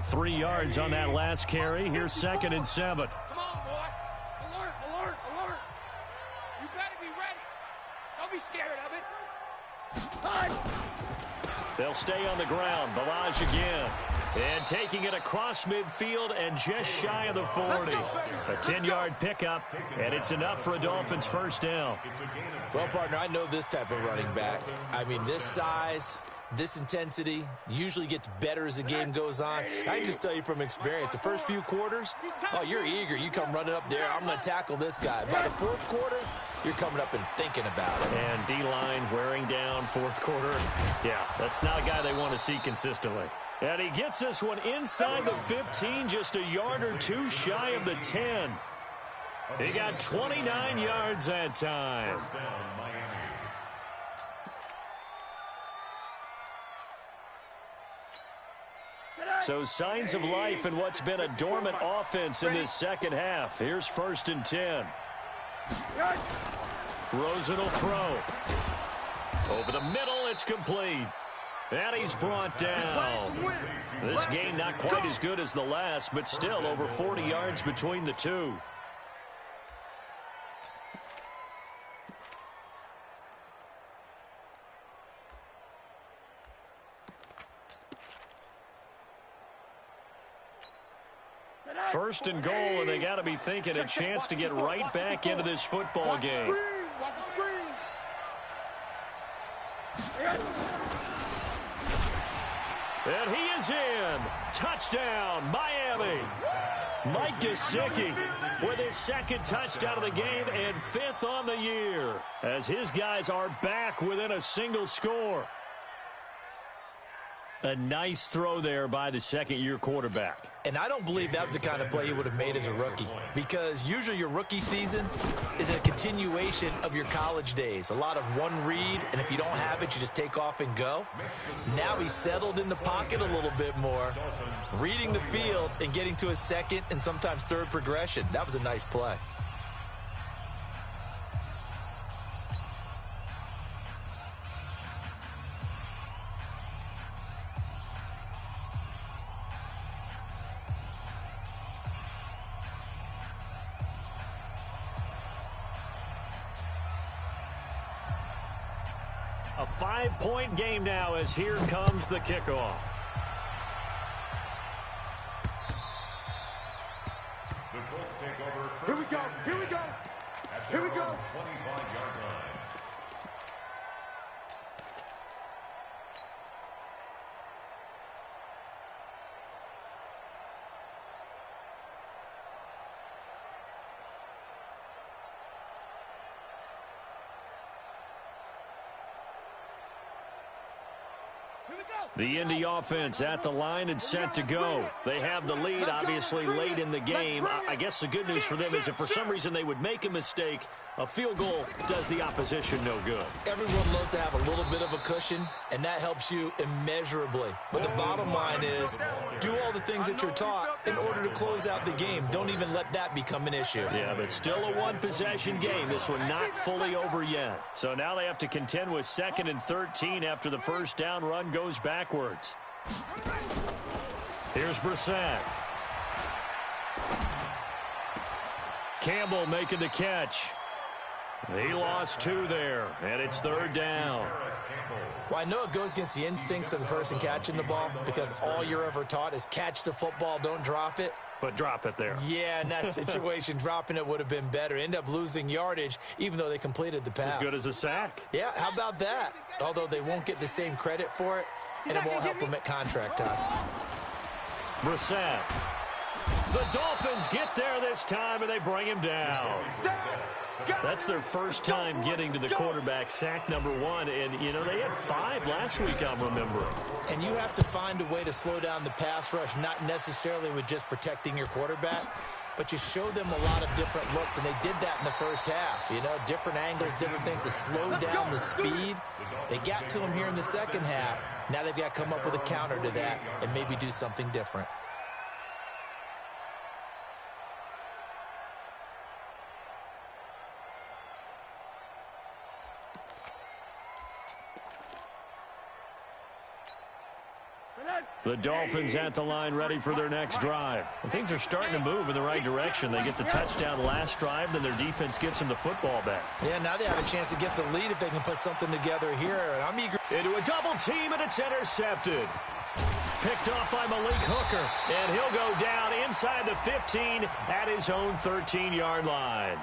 Three yards on that last carry. Here's 2nd and 7. Come on, boy. Alert, alert, alert. You better be ready. Don't be scared of it. They'll stay on the ground. Balaj again. And taking it across midfield and just shy of the 40. A 10-yard pickup, and it's enough for a Dolphins first down. Well, partner, I know this type of running back. I mean, this size, this intensity usually gets better as the game goes on. I can just tell you from experience, the first few quarters, oh, you're eager. You come running up there, I'm going to tackle this guy. By the fourth quarter, you're coming up and thinking about it. And D-line wearing down fourth quarter. Yeah, that's not a guy they want to see consistently. And he gets this one inside the 15, just a yard or two shy of the 10. He got 29 yards that time. So signs of life in what's been a dormant offense in this second half. Here's 1st and 10. Rosen will throw. Over the middle, it's complete. And he's brought down. This game not quite as good as the last, but still over 40 yards between the two. First and goal, and they got to be thinking a chance to get right back into this football game. Watch the screen. And he is in. Touchdown, Miami. Mike Gesicki with his 2nd touchdown of the game and 5th on the year, as his guys are back within a single score. A nice throw there by the 2nd-year quarterback. And I don't believe that was the kind of play he would have made as a rookie, because usually your rookie season is a continuation of your college days. A lot of one read, and if you don't have it, you just take off and go. Now he's settled in the pocket a little bit more, reading the field and getting to a 2nd and sometimes 3rd progression. That was a nice play. A 5-point game now as here comes the kickoff. The Colts take over. Here we go. Here we go. Here we go. 25-yard line. The Indy offense at the line and set to go. They have the lead, obviously, late in the game. I guess the good news for them is if for some reason they would make a mistake, a field goal does the opposition no good. Everyone loves to have a little bit of a cushion, and that helps you immeasurably. But the bottom line is, do all the things that you're taught in order to close out the game. Don't even let that become an issue. Yeah, but still a one-possession game. This one not fully over yet. So now they have to contend with 2nd and 13 after the first down run goes backwards. Here's Brissett. Campbell making the catch. He lost 2 there, and it's 3rd down. Well, I know it goes against the instincts of the person catching the ball, because all you're ever taught is catch the football, don't drop it. But drop it there. Yeah, in that situation, dropping it would have been better. End up losing yardage, even though they completed the pass. As good as a sack. Yeah, how about that? Although they won't get the same credit for it, and it won't help them at contract time. Brissett. The Dolphins get there this time, and they bring him down. That's their first time getting to the quarterback, sack number 1. And, you know, they had 5 last week, I'm remembering. And you have to find a way to slow down the pass rush, not necessarily with just protecting your quarterback, but you show them a lot of different looks, and they did that in the first half. You know, different angles, different things to slow down the speed. They got to him here in the second half. Now they've got to come up with a counter to that and maybe do something different. The Dolphins at the line ready for their next drive. And things are starting to move in the right direction. They get the touchdown last drive, then their defense gets them the football back. Yeah, now they have a chance to get the lead if they can put something together here. And I'm eager. Into a double team, and it's intercepted. Picked off by Malik Hooker, and he'll go down inside the 15 at his own 13-yard line.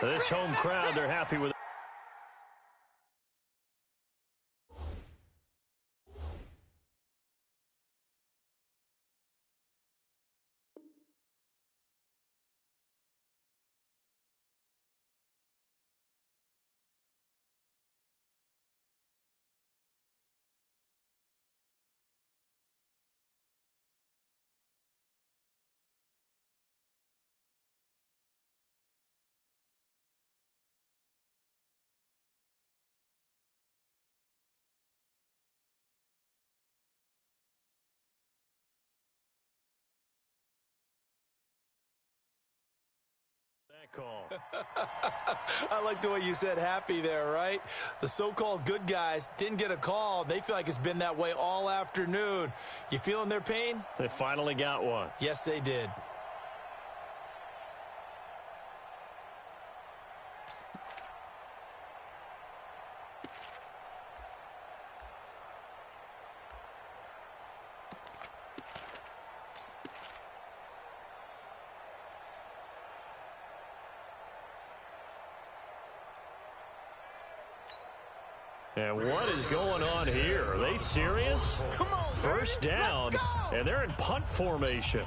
This home crowd, they're happy with it. Call. I like the way you said happy there, right? The so-called good guys didn't get a call. They feel like it's been that way all afternoon. You feeling their pain? They finally got one. Yes, they did. And what is going on here? Are they serious? Come on, first down, and they're in punt formation.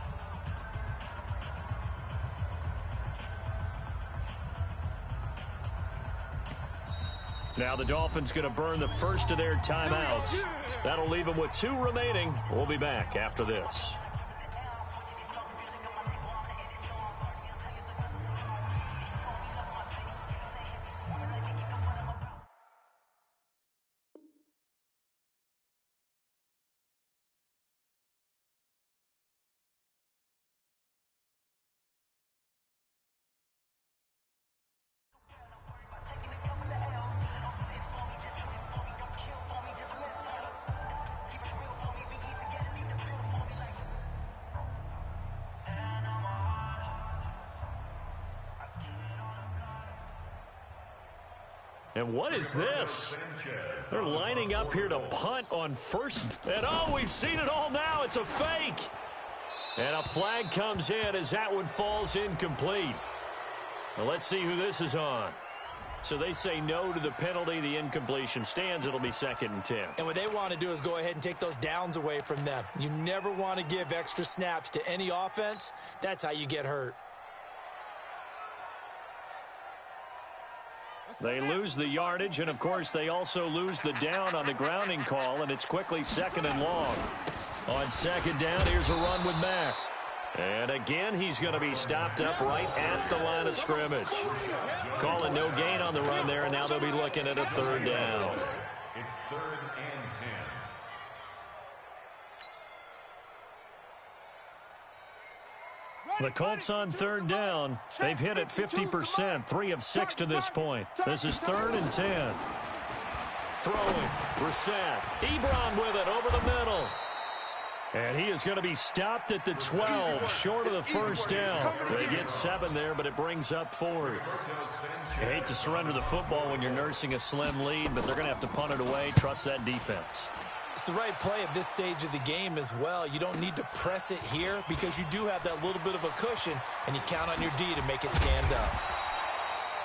Now the Dolphins going to burn the first of their timeouts. That'll leave them with 2 remaining. We'll be back after this. And what is this? They're lining up here to punt on first. And oh, we've seen it all now. It's a fake. And a flag comes in as that one falls incomplete. Well, let's see who this is on. So they say no to the penalty. The incompletion stands. It'll be 2nd and 10. And what they want to do is go ahead and take those downs away from them. You never want to give extra snaps to any offense. That's how you get hurt. They lose the yardage, and, of course, they also lose the down on the grounding call, and it's quickly 2nd and long. On 2nd down, here's a run with Mack. And again, he's going to be stopped up right at the line of scrimmage. Calling no gain on the run there, and now they'll be looking at a 3rd down. It's 3rd and 10. The Colts on 3rd down. They've hit it 50%, 3 of 6 to this point. This is 3rd and 10. Throwing, Brissett. Ebron with it over the middle. And he is going to be stopped at the 12, short of the 1st down. They get 7 there, but it brings up 4th. You hate to surrender the football when you're nursing a slim lead, but they're going to have to punt it away. Trust that defense. It's the right play at this stage of the game as well. You don't need to press it here because you do have that little bit of a cushion, and you count on your D to make it stand up.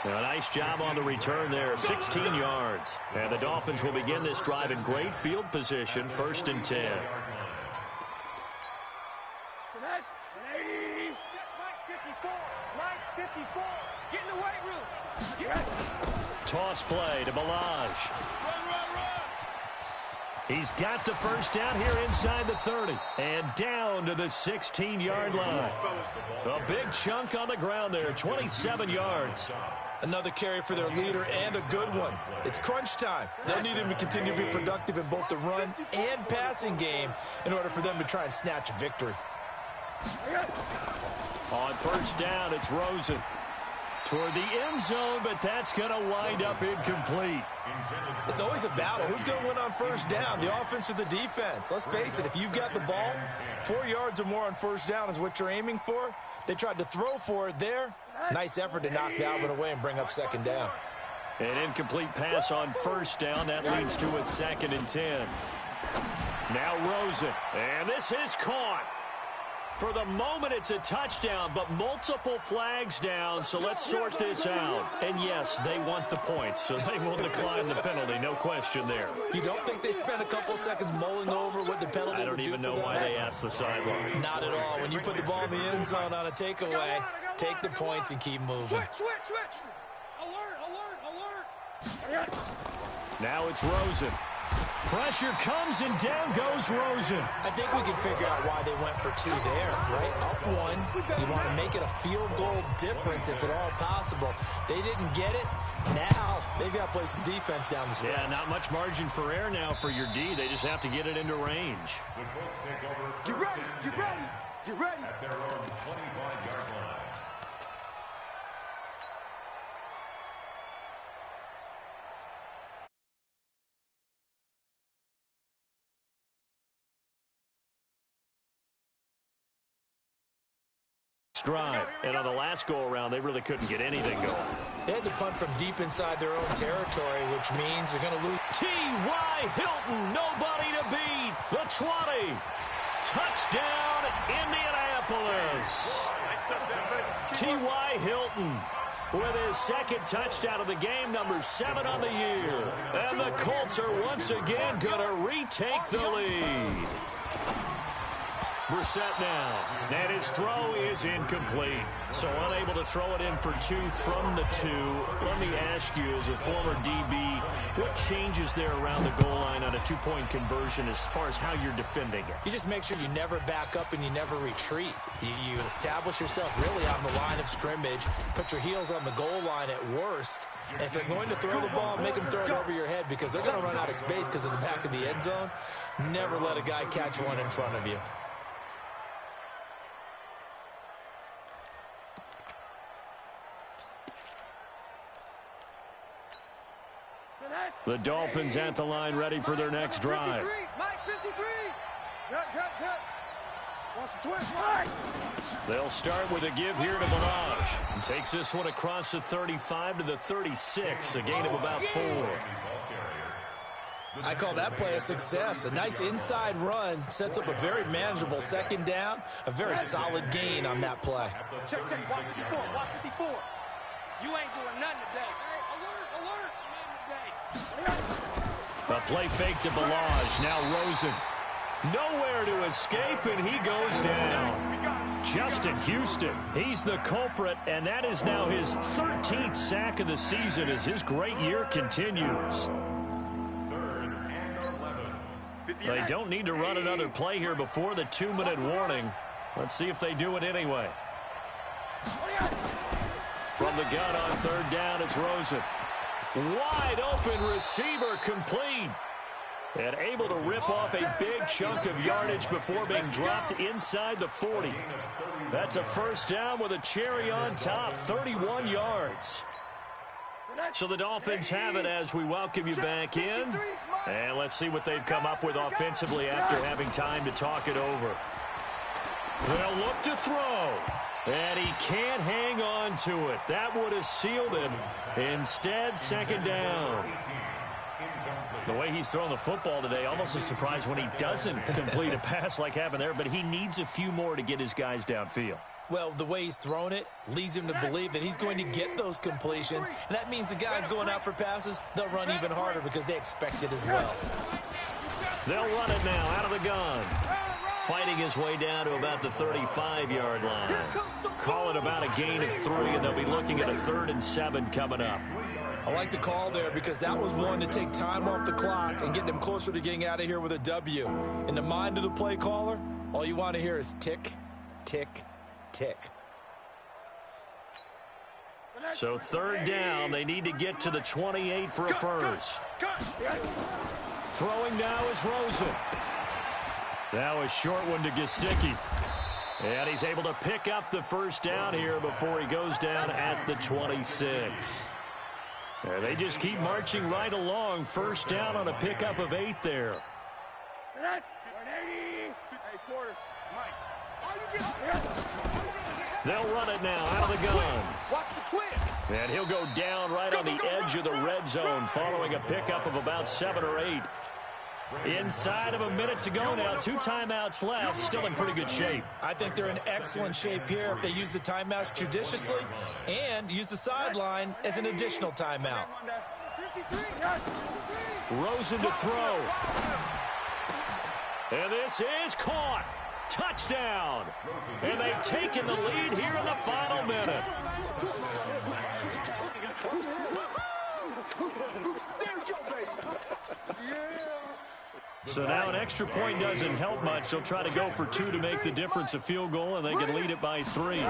Now, a nice job on the return there, 16 yards. And the Dolphins will begin this drive in great field position, 1st and 10. Get in the weight room. Toss play to Balaj. He's got the 1st down here inside the 30 and down to the 16-yard line. A big chunk on the ground there, 27 yards. Another carry for their leader and a good one. It's crunch time. They'll need him to continue to be productive in both the run and passing game in order for them to try and snatch a victory. On 1st down, it's Rosen. toward the end zone, but that's going to wind up incomplete. It's always a battle. Who's going to win on first down, the offense or the defense? Let's face it, if you've got the ball, 4 yards or more on first down is what you're aiming for. They tried to throw for it there. Nice effort to knock that one away and bring up second down. An incomplete pass on first down. That leads to a 2nd and 10. Now Rosen, and this is caught. For the moment, it's a touchdown, but multiple flags down, so let's sort this out. And yes, they want the points, so they will decline the penalty, no question there. You don't think they spent a couple seconds mulling over what the penalty I don't would do even for know them? why they asked the sideline. Not at all. When you put the ball in the end zone on a takeaway, take the points and keep moving. Switch. Alert. Now it's Rosen. Pressure comes, and down goes Rosen. I think we can figure out why they went for 2 there, right? Up 1. You want to make it a field goal difference if at all possible. They didn't get it. Now they've got to play some defense down the stretch. Yeah, not much margin for error now for your D. They just have to get it into range. The Colts take over. Get ready. At their own 25-yard line. Drive. And on the last go-around, they really couldn't get anything going. They had to punt from deep inside their own territory, which means they're going to lose. T.Y. Hilton, nobody to beat. The 20. Touchdown, Indianapolis. T.Y. Hilton with his 2nd touchdown of the game, number 7 on the year. And the Colts are once again going to retake the lead. Brissett now, and his throw is incomplete. So unable to throw it in for 2 from the 2. Let me ask you, as a former DB, what changes there around the goal line on a 2-point conversion as far as how you're defending it? You just make sure you never back up and you never retreat. You establish yourself really on the line of scrimmage, put your heels on the goal line at worst, and if they're going to throw the ball, make them throw it over your head because they're going to run out of space because in the back of the end zone. Never let a guy catch one in front of you. The Dolphins at the line, ready for their next drive. Mike 53. Good. Wants to twist, Mike. They'll start with a give here to Balaj. And takes this one across the 35 to the 36, a gain of about 4. I call that play a success. A nice inside run sets up a very manageable 2nd down, a very solid gain on that play. Check. Watch 54. You ain't doing nothing today. A play fake to Balaj. Now Rosen. Nowhere to escape, and he goes down. Justin Houston, he's the culprit, and that is now his 13th sack of the season as his great year continues. They don't need to run another play here before the 2-minute warning. Let's see if they do it anyway. From the gun on 3rd down, it's Rosen. Wide open receiver complete. And able to rip off a big chunk of yardage before being dropped inside the 40. That's a 1st down with a cherry on top, 31 yards. So the Dolphins have it as we welcome you back in. And let's see what they've come up with offensively after having time to talk it over. They'll look to throw. And he can't hang on to it. That would have sealed it. Instead, 2nd down. The way he's throwing the football today, almost a surprise when he doesn't complete a pass like happened there, but he needs a few more to get his guys downfield. Well, the way he's thrown it leads him to believe that he's going to get those completions, and that means the guys going out for passes, they'll run even harder because they expect it as well. They'll run it now out of the gun. Fighting his way down to about the 35-yard line. Call it about a gain of 3, and they'll be looking at a 3rd and 7 coming up. I like the call there because that was one to take time off the clock and get them closer to getting out of here with a W. In the mind of the play caller, all you want to hear is tick, tick, tick. So 3rd down, they need to get to the 28 for a first. Throwing now is Rosen. Now a short one to Gesicki. And he's able to pick up the first down here before he goes down at the 26. And they just keep marching right along. First down on a pickup of 8 there. They'll run it now out of the gun. And he'll go down right on the edge of the red zone following a pickup of about 7 or 8. Inside of a minute to go now. 2 timeouts left. Still in pretty good shape. I think they're in excellent shape here if they use the timeouts judiciously and use the sideline as an additional timeout. Rosen to throw. And this is caught. Touchdown. And they've taken the lead here in the final minute. So now an extra point doesn't help much. They'll try to go for 2 to make the difference a field goal, and they can lead it by 3.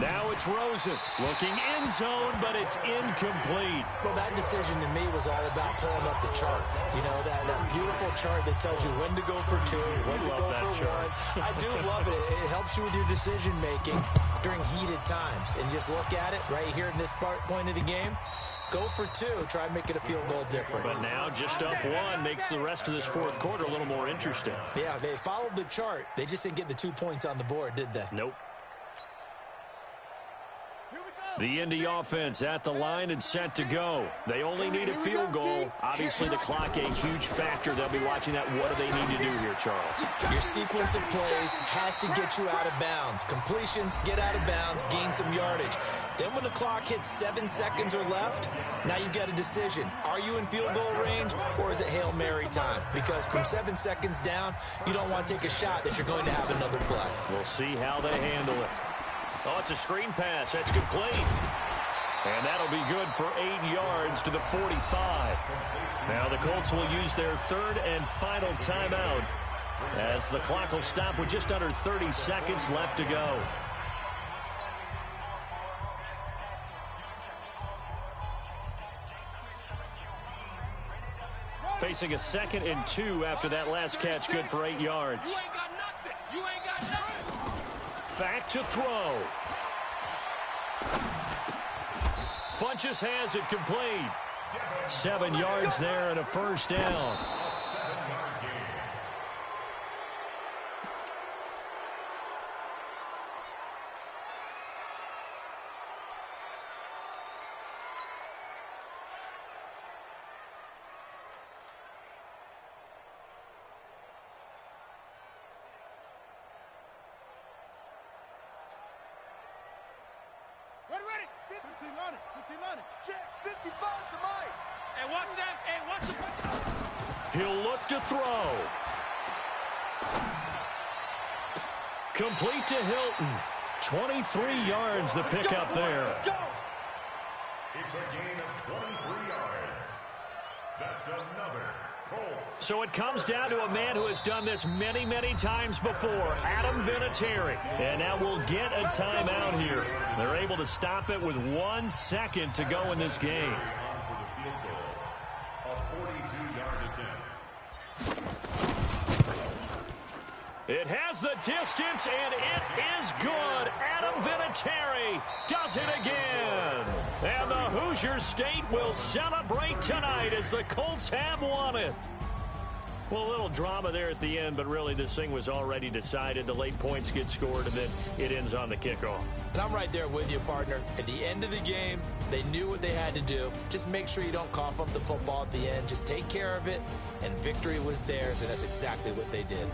Now it's Rosen looking end zone, but it's incomplete. Well, that decision to me was all about pulling up the chart. You know, that beautiful chart that tells you when to go for 2, when to go for 1. I do love it. It helps you with your decision-making during heated times. And just look at it right here in this point of the game. Go for 2. Try and make it a field goal difference. But now just up 1 makes the rest of this fourth quarter a little more interesting. Yeah, they followed the chart. They just didn't get the 2 points on the board, did they? Nope. The Indy offense at the line and set to go. They only need a field goal. Obviously, the clock a huge factor. They'll be watching that. What do they need to do here, Charles? Your sequence of plays has to get you out of bounds. Completions, get out of bounds, gain some yardage. Then when the clock hits 7 seconds or left, now you've got a decision. Are you in field goal range, or is it Hail Mary time? Because from 7 seconds down, you don't want to take a shot that you're going to have another play. We'll see how they handle it. Oh, it's a screen pass. That's complete. And that'll be good for 8 yards to the 45. Now the Colts will use their 3rd and final timeout as the clock will stop with just under 30 seconds left to go. Facing a 2nd and 2 after that last catch, good for 8 yards. You ain't got nothing. Back to throw. Funches has it complete. 7 yards there and a first down. Ready. 15 line. Check. 55 to Mike. Hey, watch that. Hey, watch the... He'll look to throw. Complete to Hilton. 23 yards the pickup there. It's a gain of 23 yards. That's another Colts. So it comes down to a man who has done this many, many times before, Adam Vinatieri. And now we'll get a timeout here. They're able to stop it with 1 second to go in this game. A 42-yard attempt. It has the distance, and it is good. Adam Vinatieri does it again. And the Hoosier State will celebrate tonight as the Colts have won it. Well, a little drama there at the end, but really this thing was already decided. The late points get scored, and then it ends on the kickoff. And I'm right there with you, partner. At the end of the game, they knew what they had to do. Just make sure you don't cough up the football at the end. Just take care of it, and victory was theirs, and that's exactly what they did.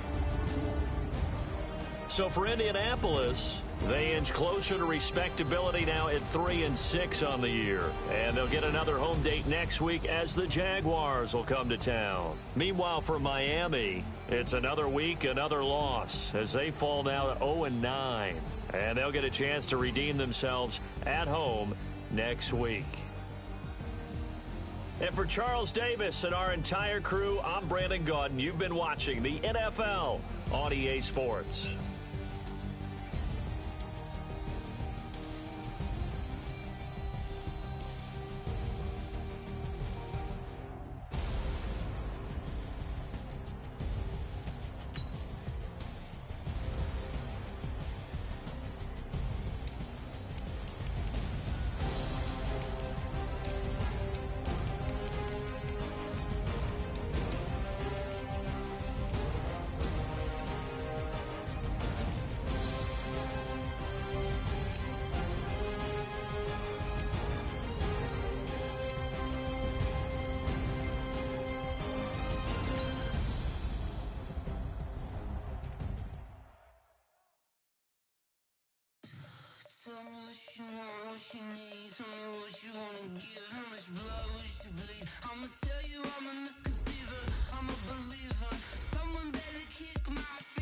So for Indianapolis, they inch closer to respectability now at 3-6 on the year. And they'll get another home date next week as the Jaguars will come to town. Meanwhile, for Miami, it's another week, another loss as they fall now to 0-9. And they'll get a chance to redeem themselves at home next week. And for Charles Davis and our entire crew, I'm Brandon Gaudin. You've been watching the NFL on EA Sports. Tell me what you want, what you need. Tell me what you wanna give. How much blood would you bleed? I'ma tell you I'm a misconceiver, I'm a believer. Someone better kick my